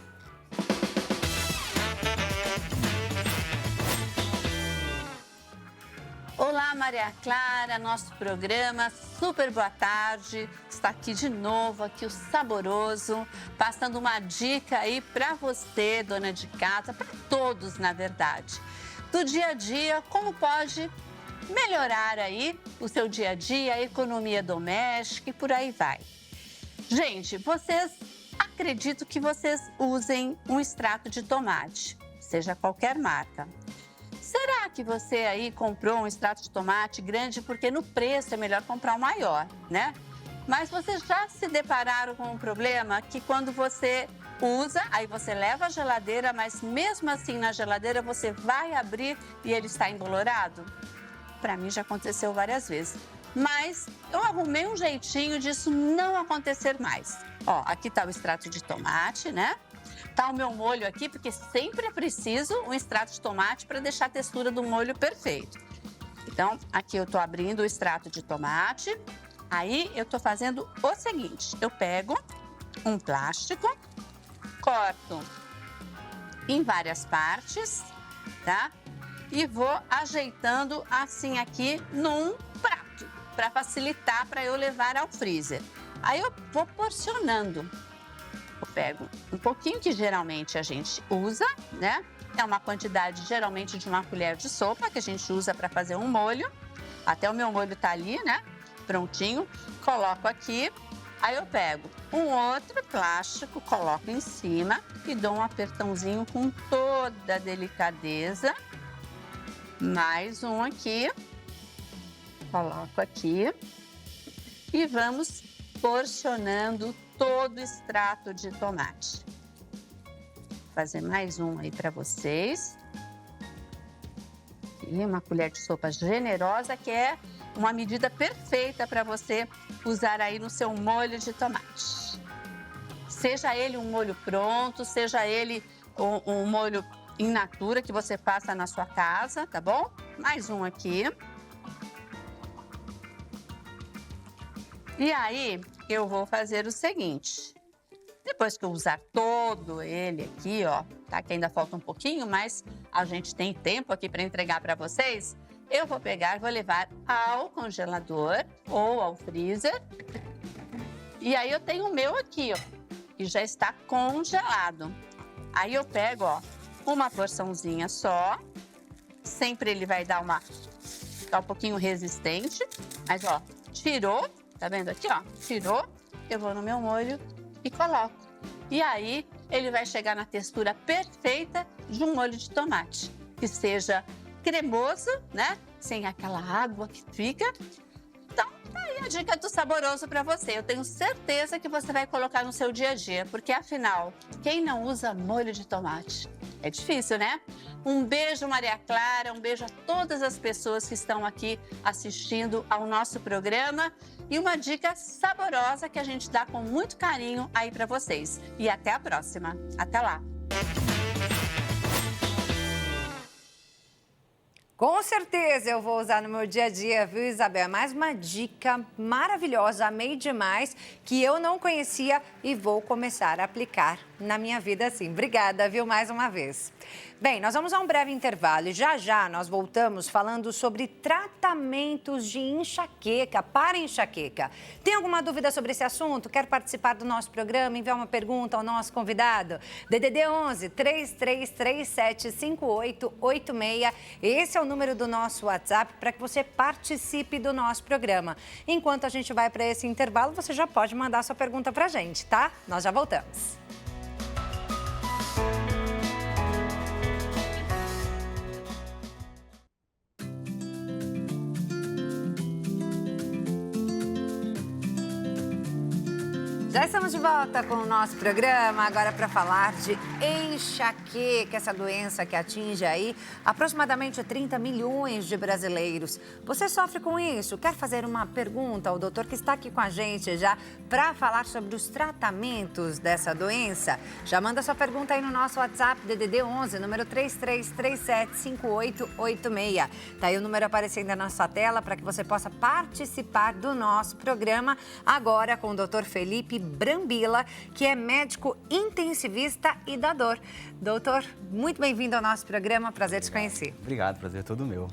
Olá, Maria Clara, nosso programa, super boa tarde. Está aqui de novo, aqui o Saboroso, passando uma dica aí para você, dona de casa, para todos, na verdade. Do dia a dia, como pode melhorar aí o seu dia a dia, a economia doméstica e por aí vai. Gente, acredito que vocês usem um extrato de tomate, seja qualquer marca. Será que você aí comprou um extrato de tomate grande porque no preço é melhor comprar um maior, né? Mas vocês já se depararam com um problema que quando você usa, aí você leva à geladeira, mas mesmo assim na geladeira você vai abrir e ele está embolorado? Para mim já aconteceu várias vezes. Mas eu arrumei um jeitinho disso não acontecer mais. Ó, aqui está o extrato de tomate, né? Tá o meu molho aqui, porque sempre é preciso um extrato de tomate para deixar a textura do molho perfeito. Então, aqui eu tô abrindo o extrato de tomate. Aí, eu tô fazendo o seguinte. Eu pego um plástico, corto em várias partes, tá? E vou ajeitando assim aqui num prato, para facilitar para eu levar ao freezer. Aí, eu vou porcionando. Eu pego um pouquinho que geralmente a gente usa, né? É uma quantidade geralmente de uma colher de sopa que a gente usa para fazer um molho. Até o meu molho tá ali, né? Prontinho. Coloco aqui. Aí eu pego um outro plástico, coloco em cima e dou um apertãozinho com toda a delicadeza. Mais um aqui. Coloco aqui. E vamos porcionando todo o extrato de tomate. Vou fazer mais um aí para vocês. E uma colher de sopa generosa, que é uma medida perfeita para você usar aí no seu molho de tomate. Seja ele um molho pronto, seja ele um molho in natura que você faça na sua casa, tá bom? Mais um aqui. E aí, eu vou fazer o seguinte. Depois que eu usar todo ele aqui, ó, tá? Que ainda falta um pouquinho, mas a gente tem tempo aqui para entregar para vocês. Eu vou pegar, vou levar ao congelador ou ao freezer. E aí eu tenho o meu aqui, ó, que já está congelado. Aí eu pego, ó, uma porçãozinha só. Sempre ele vai dar um pouquinho resistente. Mas, ó, tirou. Tá vendo aqui, ó? Tirou, eu vou no meu molho e coloco. E aí, ele vai chegar na textura perfeita de um molho de tomate. Que seja cremoso, né? Sem aquela água que fica. Então, tá aí a dica do Saboroso para você. Eu tenho certeza que você vai colocar no seu dia a dia. Porque, afinal, quem não usa molho de tomate? É difícil, né? Um beijo, Maria Clara, um beijo a todas as pessoas que estão aqui assistindo ao nosso programa e uma dica saborosa que a gente dá com muito carinho aí para vocês. E até a próxima. Até lá! Com certeza eu vou usar no meu dia a dia, viu, Isabel? É mais uma dica maravilhosa, amei demais, que eu não conhecia e vou começar a aplicar na minha vida, sim. Obrigada, viu, mais uma vez. Bem, nós vamos a um breve intervalo e já nós voltamos falando sobre tratamentos de enxaqueca, para enxaqueca. Tem alguma dúvida sobre esse assunto? Quer participar do nosso programa? Enviar uma pergunta ao nosso convidado? DDD 11 3337 5886. Esse é o número do nosso WhatsApp para que você participe do nosso programa. Enquanto a gente vai para esse intervalo, você já pode mandar sua pergunta para a gente, tá? Nós já voltamos. Já estamos de volta com o nosso programa, agora para falar de enxaqueca, essa doença que atinge aí aproximadamente 30 milhões de brasileiros. Você sofre com isso? Quer fazer uma pergunta ao doutor que está aqui com a gente já para falar sobre os tratamentos dessa doença? Já manda sua pergunta aí no nosso WhatsApp, DDD 11, número 33375886. Tá aí o número aparecendo na nossa tela para que você possa participar do nosso programa agora com o doutor Felipe Brambila, que é médico intensivista e dador. Doutor, muito bem-vindo ao nosso programa, prazer te conhecer. Obrigado, prazer é todo meu.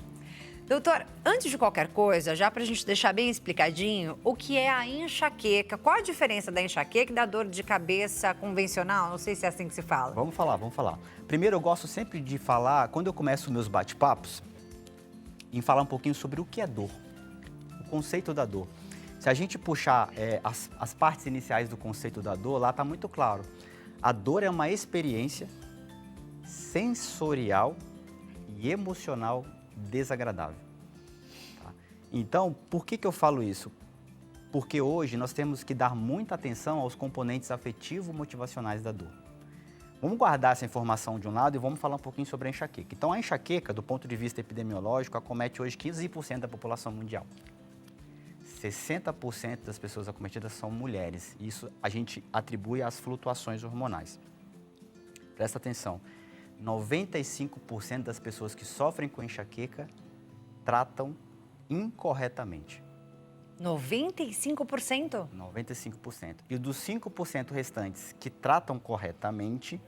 Doutor, antes de qualquer coisa, já para a gente deixar bem explicadinho, o que é a enxaqueca? Qual a diferença da enxaqueca e da dor de cabeça convencional? Não sei se é assim que se fala. Vamos falar. Primeiro, eu gosto sempre de falar, quando eu começo meus bate-papos, em falar um pouquinho sobre o que é dor, o conceito da dor. Se a gente puxar as partes iniciais do conceito da dor, lá está muito claro. A dor é uma experiência sensorial e emocional desagradável. Tá? Então, por que eu falo isso? Porque hoje nós temos que dar muita atenção aos componentes afetivo-motivacionais da dor. Vamos guardar essa informação de um lado e vamos falar um pouquinho sobre a enxaqueca. Então, a enxaqueca, do ponto de vista epidemiológico, acomete hoje 15% da população mundial. 60% das pessoas acometidas são mulheres. Isso a gente atribui às flutuações hormonais. Presta atenção, 95% das pessoas que sofrem com enxaqueca tratam incorretamente. 95%? 95%. E dos 5% restantes que tratam corretamente,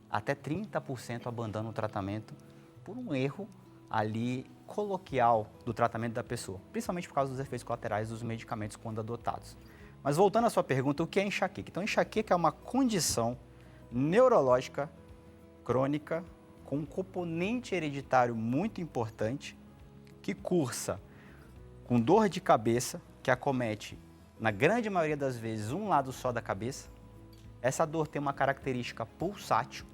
até 30% abandonam o tratamento por um erro ali coloquial do tratamento da pessoa, principalmente por causa dos efeitos colaterais dos medicamentos quando adotados. Mas voltando à sua pergunta, o que é enxaqueca? Então, enxaqueca é uma condição neurológica crônica com um componente hereditário muito importante que cursa com dor de cabeça, que acomete, na grande maioria das vezes, um lado só da cabeça. Essa dor tem uma característica pulsátil,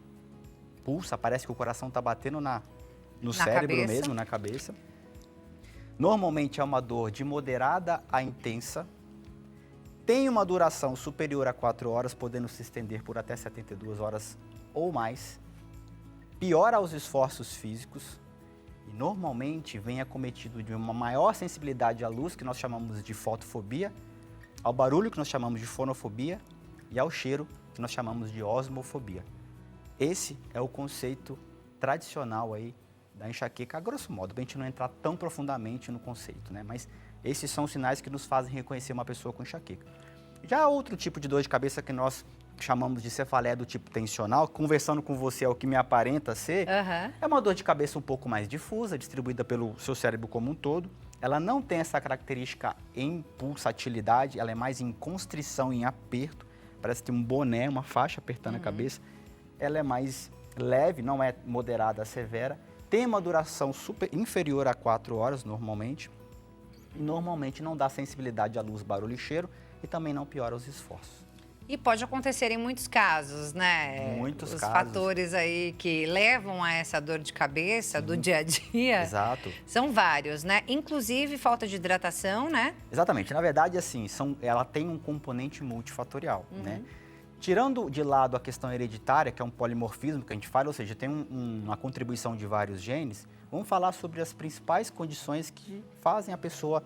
pulsa, parece que o coração está batendo no cérebro cabeça. Mesmo, na cabeça. Normalmente é uma dor de moderada a intensa, tem uma duração superior a 4 horas, podendo se estender por até 72 horas ou mais, piora aos esforços físicos e normalmente vem acometido de uma maior sensibilidade à luz, que nós chamamos de fotofobia, ao barulho, que nós chamamos de fonofobia, e ao cheiro, que nós chamamos de osmofobia. Esse é o conceito tradicional aí da enxaqueca, a grosso modo, para a gente não entrar tão profundamente no conceito, né? Mas esses são os sinais que nos fazem reconhecer uma pessoa com enxaqueca. Já outro tipo de dor de cabeça que nós chamamos de cefaleia do tipo tensional, conversando com você é o que me aparenta ser, é uma dor de cabeça um pouco mais difusa, distribuída pelo seu cérebro como um todo. Ela não tem essa característica em pulsatilidade, ela é mais em constrição, em aperto, parece ter um boné, uma faixa apertando a cabeça. Ela é mais leve, não é moderada a severa, tem uma duração inferior a 4 horas normalmente, e normalmente não dá sensibilidade à luz, barulho e cheiro, e também não piora os esforços. E pode acontecer em muitos casos, né? Muitos Os casos. fatores aí que levam a essa dor de cabeça do dia a dia. Exato. São vários, né? Inclusive falta de hidratação, né? Exatamente. Na verdade, assim, ela tem um componente multifatorial, né? Tirando de lado a questão hereditária, que é um polimorfismo que a gente fala, ou seja, tem uma contribuição de vários genes, vamos falar sobre as principais condições que fazem a pessoa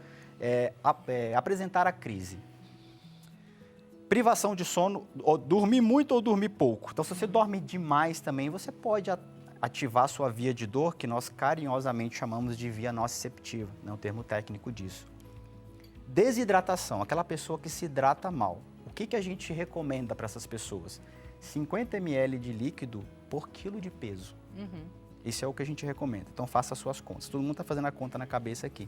apresentar a crise. Privação de sono, ou dormir muito ou dormir pouco. Então, se você dorme demais também, você pode ativar a sua via de dor, que nós carinhosamente chamamos de via nociceptiva, é um termo técnico disso. Desidratação, aquela pessoa que se hidrata mal. O que a gente recomenda para essas pessoas? 50 ml de líquido por quilo de peso. Isso é o que a gente recomenda. Então, faça as suas contas. Todo mundo está fazendo a conta na cabeça aqui.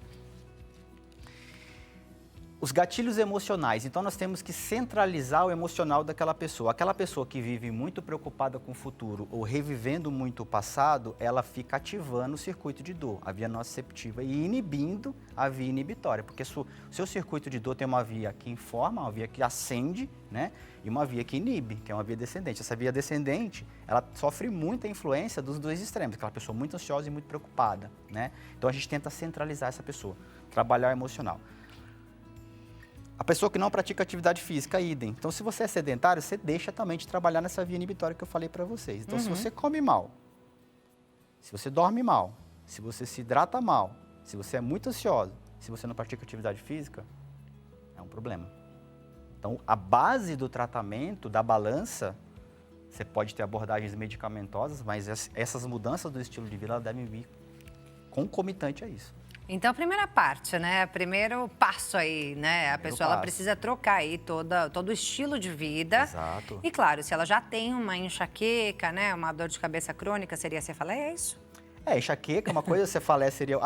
Os gatilhos emocionais. Então, nós temos que centralizar o emocional daquela pessoa. Aquela pessoa que vive muito preocupada com o futuro ou revivendo muito o passado, ela fica ativando o circuito de dor, a via nociceptiva, e inibindo a via inibitória. Porque o seu circuito de dor tem uma via que informa, uma via que acende, né? E uma via que inibe, que é uma via descendente. Essa via descendente, ela sofre muita influência dos dois extremos, aquela pessoa muito ansiosa e muito preocupada, né? Então, a gente tenta centralizar essa pessoa, trabalhar o emocional. A pessoa que não pratica atividade física, idem. Então, se você é sedentário, você deixa também de trabalhar nessa via inibitória que eu falei para vocês. Então, se você come mal, se você dorme mal, se você se hidrata mal, se você é muito ansioso, se você não pratica atividade física, é um problema. Então, a base do tratamento, da balança, você pode ter abordagens medicamentosas, mas essas mudanças do estilo de vida elas devem vir concomitante a isso. Então, a primeira parte, né? Primeiro passo aí, né? A pessoa ela precisa trocar aí todo o estilo de vida. Exato. E claro, se ela já tem uma enxaqueca, né? Uma dor de cabeça crônica, seria cefaleia, é isso? Enxaqueca, uma coisa cefaleia seria...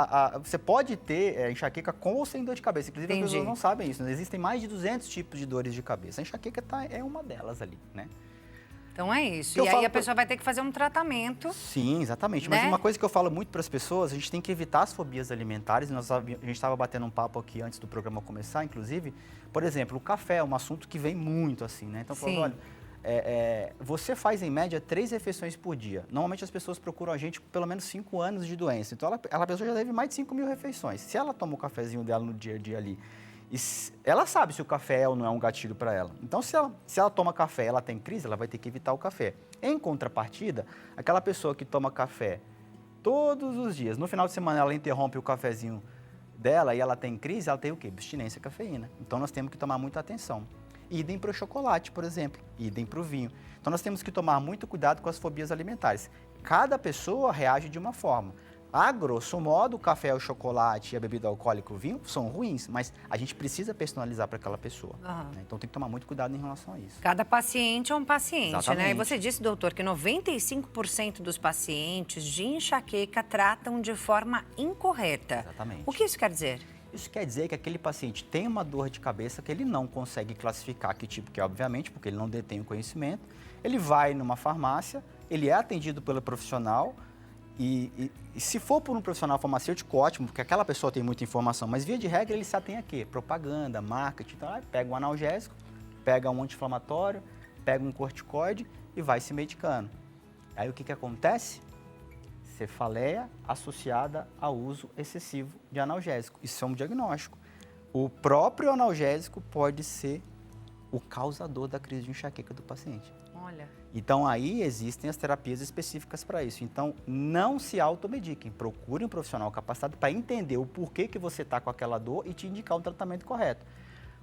você pode ter enxaqueca com ou sem dor de cabeça. Inclusive, as pessoas não sabem isso. Existem mais de 200 tipos de dores de cabeça. A enxaqueca é uma delas ali, né? Então é isso. E aí a pessoa vai ter que fazer um tratamento. Sim, exatamente. Né? Mas uma coisa que eu falo muito para as pessoas, a gente tem que evitar as fobias alimentares. A gente estava batendo um papo aqui antes do programa começar, inclusive. Por exemplo, o café é um assunto que vem muito assim, né? Então, falando, olha, você faz em média 3 refeições por dia. Normalmente as pessoas procuram a gente com pelo menos 5 anos de doença. Então, a pessoa já teve mais de 5.000 refeições. Se ela toma o cafezinho dela no dia a dia ali, ela sabe se o café é ou não é um gatilho para ela. Então, se ela toma café e ela tem crise, ela vai ter que evitar o café. Em contrapartida, aquela pessoa que toma café todos os dias, no final de semana ela interrompe o cafezinho dela e ela tem crise, ela tem o quê? Abstinência à cafeína. Então, nós temos que tomar muita atenção. Idem para o chocolate, por exemplo. Idem para o vinho. Então, nós temos que tomar muito cuidado com as fobias alimentares. Cada pessoa reage de uma forma. A grosso modo, o café, o chocolate e a bebida alcoólica, o vinho, são ruins, mas a gente precisa personalizar para aquela pessoa. Né? Então, tem que tomar muito cuidado em relação a isso. Cada paciente é um paciente, Exatamente. né? E você disse, doutor, que 95% dos pacientes de enxaqueca tratam de forma incorreta. Exatamente. O que isso quer dizer? Isso quer dizer que aquele paciente tem uma dor de cabeça que ele não consegue classificar que tipo que é, obviamente, porque ele não detém o conhecimento. Ele vai numa farmácia, ele é atendido pelo profissional e se for por um profissional farmacêutico, ótimo, porque aquela pessoa tem muita informação, mas via de regra ele se atém a quê? Propaganda, marketing, então pega um analgésico, pega um anti-inflamatório, pega um corticoide e vai se medicando. Aí o que acontece? Cefaleia associada ao uso excessivo de analgésico. Isso é um diagnóstico. O próprio analgésico pode ser o causador da crise de enxaqueca do paciente. Olha. Então, aí existem as terapias específicas para isso. Então, não se automediquem. Procure um profissional capacitado para entender o porquê que você está com aquela dor e te indicar o tratamento correto.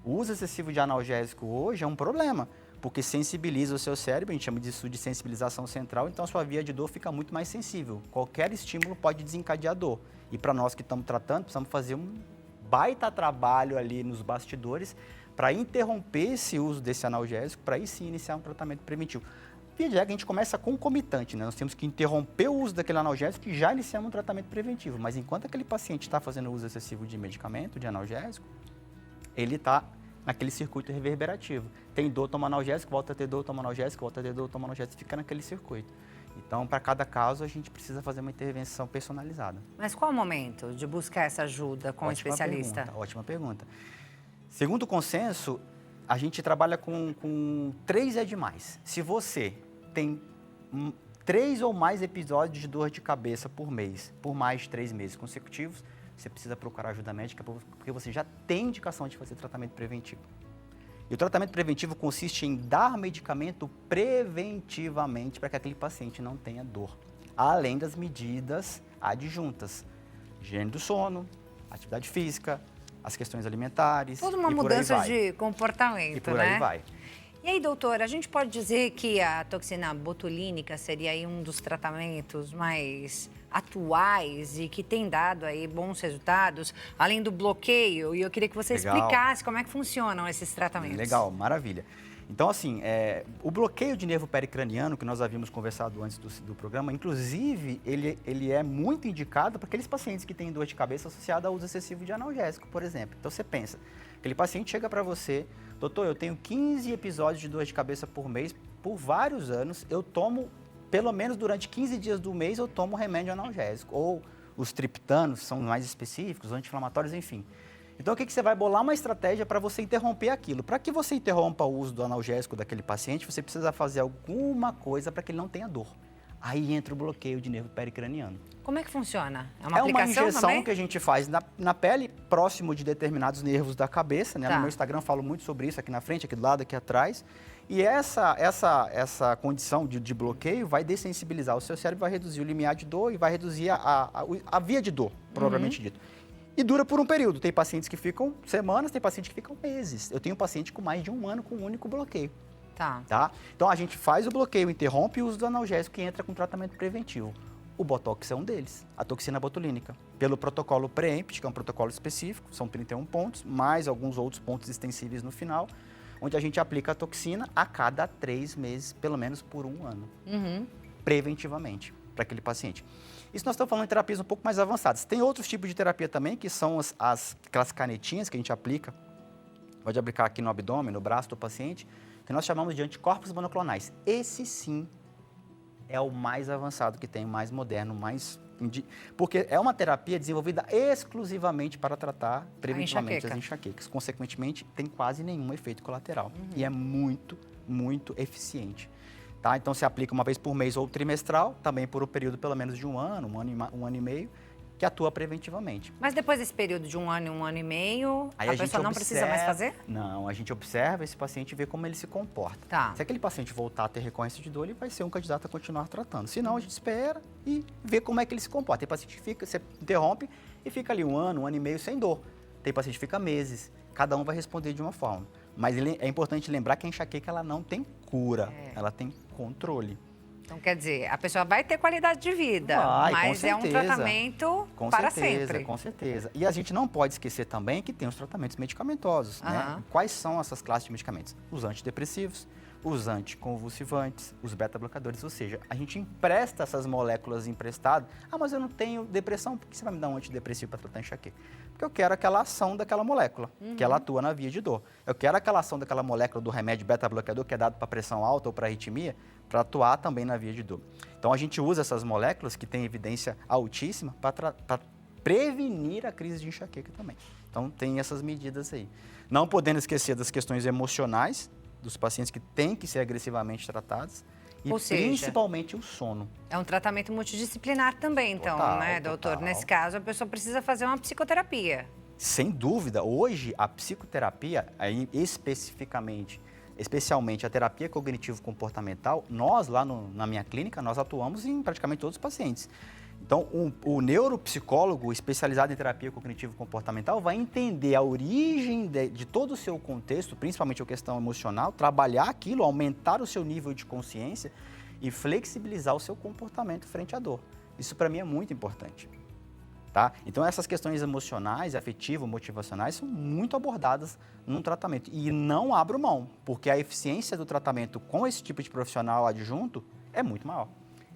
O uso excessivo de analgésico hoje é um problema, porque sensibiliza o seu cérebro, a gente chama disso de sensibilização central, então a sua via de dor fica muito mais sensível. Qualquer estímulo pode desencadear dor. E para nós que estamos tratando, precisamos fazer um baita trabalho ali nos bastidores para interromper esse uso desse analgésico, para aí sim iniciar um tratamento preventivo. Via de regra, a gente começa concomitante, né? Nós temos que interromper o uso daquele analgésico e já iniciamos um tratamento preventivo. Mas enquanto aquele paciente está fazendo uso excessivo de medicamento, de analgésico, ele está naquele circuito reverberativo. Tem dor, toma analgésico, volta a ter dor, toma analgésico, volta a ter dor, toma analgésico, fica naquele circuito. Então, para cada caso, a gente precisa fazer uma intervenção personalizada. Mas qual o momento de buscar essa ajuda com o especialista? Ótima pergunta. Segundo o consenso, a gente trabalha com 3 é demais. Se você tem 3 ou mais episódios de dor de cabeça por mês, por mais de 3 meses consecutivos, você precisa procurar ajuda médica porque você já tem indicação de fazer tratamento preventivo. E o tratamento preventivo consiste em dar medicamento preventivamente para que aquele paciente não tenha dor, além das medidas adjuntas, higiene do sono, atividade física, as questões alimentares. Toda uma mudança de comportamento, e por aí vai. E aí, doutora, a gente pode dizer que a toxina botulínica seria aí um dos tratamentos mais atuais e que tem dado aí bons resultados, além do bloqueio, e eu queria que você explicasse como é que funcionam esses tratamentos. Legal, maravilha. Então, assim, o bloqueio de nervo pericraniano, que nós havíamos conversado antes do programa, inclusive, ele é muito indicado para aqueles pacientes que têm dor de cabeça associada ao uso excessivo de analgésico, por exemplo. Então, você pensa, aquele paciente chega para você, doutor, eu tenho 15 episódios de dor de cabeça por mês, por vários anos, eu tomo, pelo menos durante 15 dias do mês, eu tomo remédio analgésico, ou os triptanos, são mais específicos, anti-inflamatórios, enfim. Então, o que você vai bolar uma estratégia para você interromper aquilo? Para que você interrompa o uso do analgésico daquele paciente, você precisa fazer alguma coisa para que ele não tenha dor. Aí entra o bloqueio de nervo pericraniano. Como é que funciona? É uma É aplicação uma injeção também? que a gente faz na pele, próximo de determinados nervos da cabeça, né? Tá. No meu Instagram eu falo muito sobre isso, aqui na frente, aqui do lado, aqui atrás. E essa condição de bloqueio vai dessensibilizar o seu cérebro, vai reduzir o limiar de dor e vai reduzir a via de dor, propriamente dito. E dura por um período. Tem pacientes que ficam semanas, tem pacientes que ficam meses. Eu tenho paciente com mais de 1 ano com um único bloqueio. Tá? Então, a gente faz o bloqueio, interrompe o uso do analgésico e entra com tratamento preventivo. O Botox é um deles, a toxina botulínica. Pelo protocolo PREEMPT, que é um protocolo específico, são 31 pontos, mais alguns outros pontos extensíveis no final, onde a gente aplica a toxina a cada 3 meses, pelo menos por 1 ano, preventivamente, para aquele paciente. Isso nós estamos falando de terapias um pouco mais avançadas. Tem outros tipos de terapia também, que são aquelas canetinhas que a gente aplica, pode aplicar aqui no abdômen, no braço do paciente, que nós chamamos de anticorpos monoclonais. Esse sim é o mais avançado que tem, o mais moderno, porque é uma terapia desenvolvida exclusivamente para tratar preventivamente as enxaquecas. Consequentemente, tem quase nenhum efeito colateral. E é muito, muito eficiente. Tá? Então, se aplica uma vez por mês ou trimestral, também por um período pelo menos de 1 ano, um ano e meio, que atua preventivamente. Mas depois desse período de 1 ano e 1 ano e meio, a pessoa não precisa mais fazer? Não, a gente observa esse paciente e vê como ele se comporta. Tá. Se aquele paciente voltar a ter recorrência de dor, ele vai ser um candidato a continuar tratando. Se não, a gente espera e vê como é que ele se comporta. Tem paciente que você interrompe e fica ali 1 ano, 1 ano e meio sem dor. Tem paciente que fica meses. Cada um vai responder de uma forma. Mas é importante lembrar que a enxaqueca ela não tem cura, ela tem controle. Então, quer dizer, a pessoa vai ter qualidade de vida, mas é um tratamento para sempre. Com certeza. E a gente não pode esquecer também que tem os tratamentos medicamentosos, né? Quais são essas classes de medicamentos? Os antidepressivos, os anticonvulsivantes, os beta-bloqueadores, ou seja, a gente empresta essas moléculas emprestadas. Ah, mas eu não tenho depressão, por que você vai me dar um antidepressivo para tratar enxaqueca? Porque eu quero aquela ação daquela molécula, que ela atua na via de dor. Eu quero aquela ação daquela molécula do remédio beta-bloqueador que é dado para pressão alta ou para arritmia, para atuar também na via de dor. Então, a gente usa essas moléculas que têm evidência altíssima para prevenir a crise de enxaqueca também. Então, tem essas medidas aí. Não podendo esquecer das questões emocionais dos pacientes que têm que ser agressivamente tratados e principalmente o sono. É um tratamento multidisciplinar também, então, né, doutor? Total. Nesse caso, a pessoa precisa fazer uma psicoterapia. Sem dúvida. Hoje, a psicoterapia, especialmente a terapia cognitivo-comportamental, nós lá na minha clínica, nós atuamos em praticamente todos os pacientes. Então, o neuropsicólogo especializado em terapia cognitivo-comportamental vai entender a origem de todo o seu contexto, principalmente a questão emocional, trabalhar aquilo, aumentar o seu nível de consciência e flexibilizar o seu comportamento frente à dor. Isso, para mim, é muito importante. Tá? Então, essas questões emocionais, afetivas, motivacionais são muito abordadas num tratamento. E não abro mão, porque a eficiência do tratamento com esse tipo de profissional adjunto é muito maior.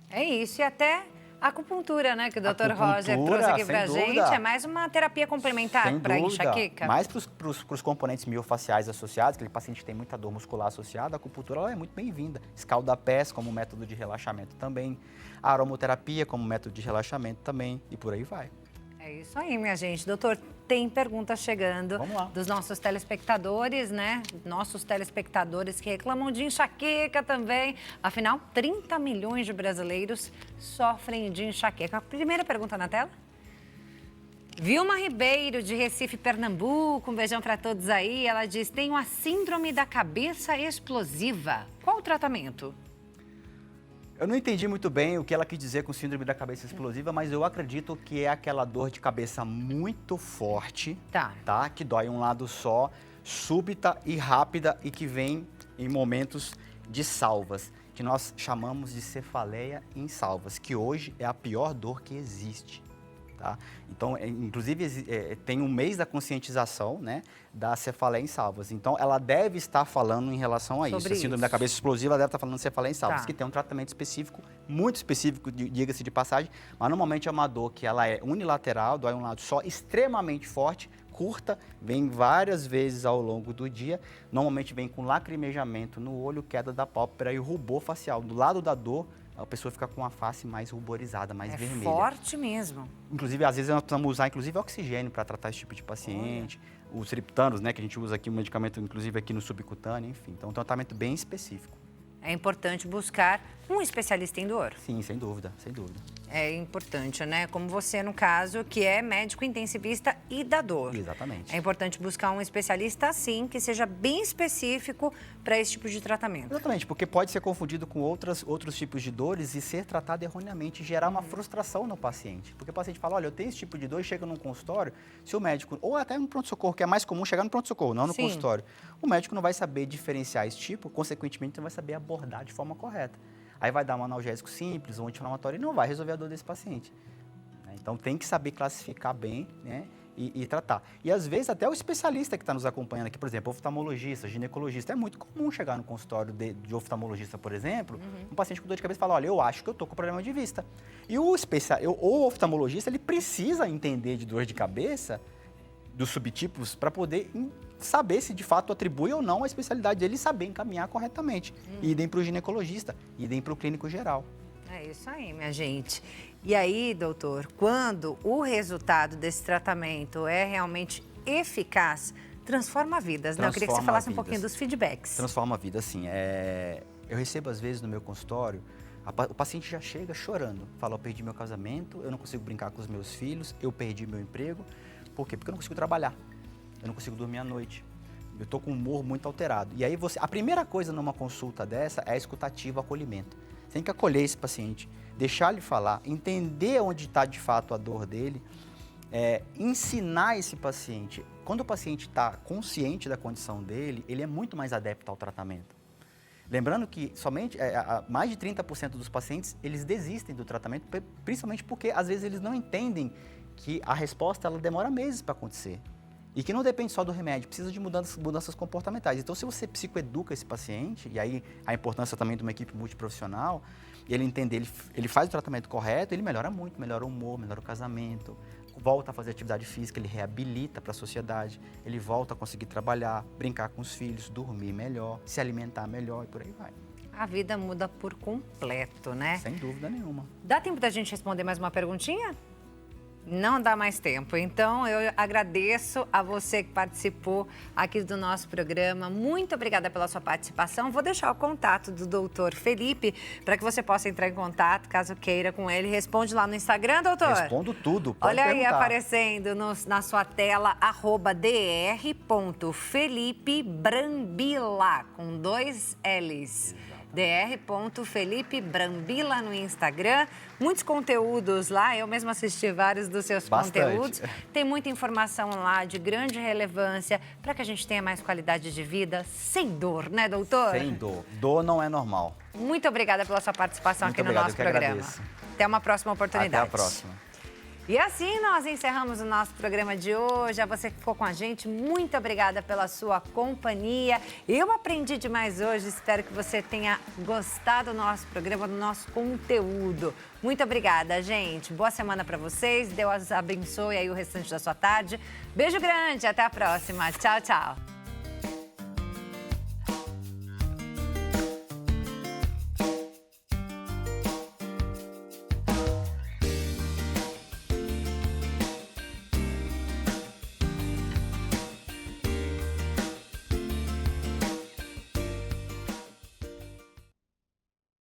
É isso, e até a acupuntura, né, que o Dr. Roger trouxe aqui pra gente, é mais uma terapia complementar para enxaqueca? Mais para os componentes miofaciais associados, aquele paciente que tem muita dor muscular associada, a acupuntura ela é muito bem-vinda. Escalda-pés como método de relaxamento também, a aromoterapia como método de relaxamento também, e por aí vai. É isso aí, minha gente. Doutor, tem pergunta chegando dos nossos telespectadores, né? Nossos telespectadores que reclamam de enxaqueca também. Afinal, 30 milhões de brasileiros sofrem de enxaqueca. A primeira pergunta na tela. Vilma Ribeiro, de Recife, Pernambuco. Um beijão para todos aí. Ela diz, tenho a síndrome da cabeça explosiva. Qual o tratamento? Eu não entendi muito bem o que ela quis dizer com síndrome da cabeça explosiva, mas eu acredito que é aquela dor de cabeça muito forte, tá? Que dói um lado só, súbita e rápida e que vem em momentos de salvas, que nós chamamos de cefaleia em salvas, que hoje é a pior dor que existe, Tá? Então, inclusive, tem um mês da conscientização, né, da cefaleia em salvas. Então, ela deve estar falando em relação a isso. A síndrome da cabeça explosiva, ela deve estar falando de cefaleia em salvas, que tem um tratamento específico, muito específico, diga-se de passagem, mas normalmente é uma dor que ela é unilateral, dói um lado só, extremamente forte, curta, vem várias vezes ao longo do dia, normalmente vem com lacrimejamento no olho, queda da pálpebra e rubor facial. Do lado da dor, a pessoa fica com a face mais ruborizada, mais vermelha. É forte mesmo. Inclusive, às vezes, nós precisamos usar, inclusive, oxigênio para tratar esse tipo de paciente. Os triptanos, né, que a gente usa aqui, um medicamento, inclusive, aqui no subcutâneo, enfim. Então, é um tratamento bem específico. É importante buscar um especialista em dor. Sim, sem dúvida, sem dúvida. É importante, né? Como você, no caso, que é médico intensivista e da dor. Exatamente. É importante buscar um especialista, assim, que seja bem específico para esse tipo de tratamento. Exatamente, porque pode ser confundido com outros tipos de dores e ser tratado erroneamente e gerar uma frustração no paciente. Porque o paciente fala, olha, eu tenho esse tipo de dor e chega num consultório, se o médico, ou até no pronto-socorro, que é mais comum chegar no pronto-socorro, não no consultório, o médico não vai saber diferenciar esse tipo, consequentemente não vai saber abordar de forma correta. Aí vai dar um analgésico simples, um anti-inflamatório e não vai resolver a dor desse paciente. Então tem que saber classificar bem, né, e tratar. E às vezes até o especialista que está nos acompanhando aqui, por exemplo, oftalmologista, ginecologista, é muito comum chegar no consultório de oftalmologista, por exemplo, um paciente com dor de cabeça fala, olha, eu acho que eu estou com problema de vista. E o oftalmologista, ele precisa entender de dor de cabeça, dos subtipos, para poder saber se de fato atribui ou não a especialidade dele e saber encaminhar corretamente. Idem para o ginecologista, idem para o clínico geral. É isso aí, minha gente. E aí, doutor, quando o resultado desse tratamento é realmente eficaz, transforma vidas, né? Eu queria que você falasse um pouquinho dos feedbacks. Transforma a vida, sim. Eu recebo, às vezes, no meu consultório, o paciente já chega chorando. Fala, eu perdi meu casamento, eu não consigo brincar com os meus filhos, eu perdi meu emprego. Por quê? Porque eu não consigo trabalhar, eu não consigo dormir à noite, eu estou com o humor muito alterado. E aí a primeira coisa numa consulta dessa é a escutativa, o acolhimento. Você tem que acolher esse paciente, deixar ele falar, entender onde está de fato a dor dele, ensinar esse paciente. Quando o paciente está consciente da condição dele, ele é muito mais adepto ao tratamento. Lembrando que somente mais de 30% dos pacientes, eles desistem do tratamento, principalmente porque às vezes eles não entendem que a resposta ela demora meses para acontecer. E que não depende só do remédio, precisa de mudanças comportamentais. Então, se você psicoeduca esse paciente, e aí a importância também de uma equipe multiprofissional, ele entender, ele faz o tratamento correto, ele melhora muito, melhora o humor, melhora o casamento, volta a fazer atividade física, ele reabilita para a sociedade, ele volta a conseguir trabalhar, brincar com os filhos, dormir melhor, se alimentar melhor e por aí vai. A vida muda por completo, né? Sem dúvida nenhuma. Dá tempo da gente responder mais uma perguntinha? Não dá mais tempo. Então, eu agradeço a você que participou aqui do nosso programa. Muito obrigada pela sua participação. Vou deixar o contato do doutor Felipe para que você possa entrar em contato, caso queira, com ele. Responde lá no Instagram, doutor? Respondo tudo, pode Olha perguntar. aí aparecendo na sua tela, @dr.felipebrambila, com 2 L's. dr.felipebrambila no Instagram. Muitos conteúdos lá, eu mesma assisti vários dos seus conteúdos. Tem muita informação lá de grande relevância para que a gente tenha mais qualidade de vida sem dor, né, doutor? Sem dor. Dor não é normal. Muito obrigada pela sua participação aqui no nosso programa. Agradeço. Até uma próxima oportunidade. Até a próxima. E assim nós encerramos o nosso programa de hoje. A você que ficou com a gente, muito obrigada pela sua companhia. Eu aprendi demais hoje, espero que você tenha gostado do nosso programa, do nosso conteúdo. Muito obrigada, gente. Boa semana para vocês. Deus abençoe aí o restante da sua tarde. Beijo grande, até a próxima. Tchau, tchau.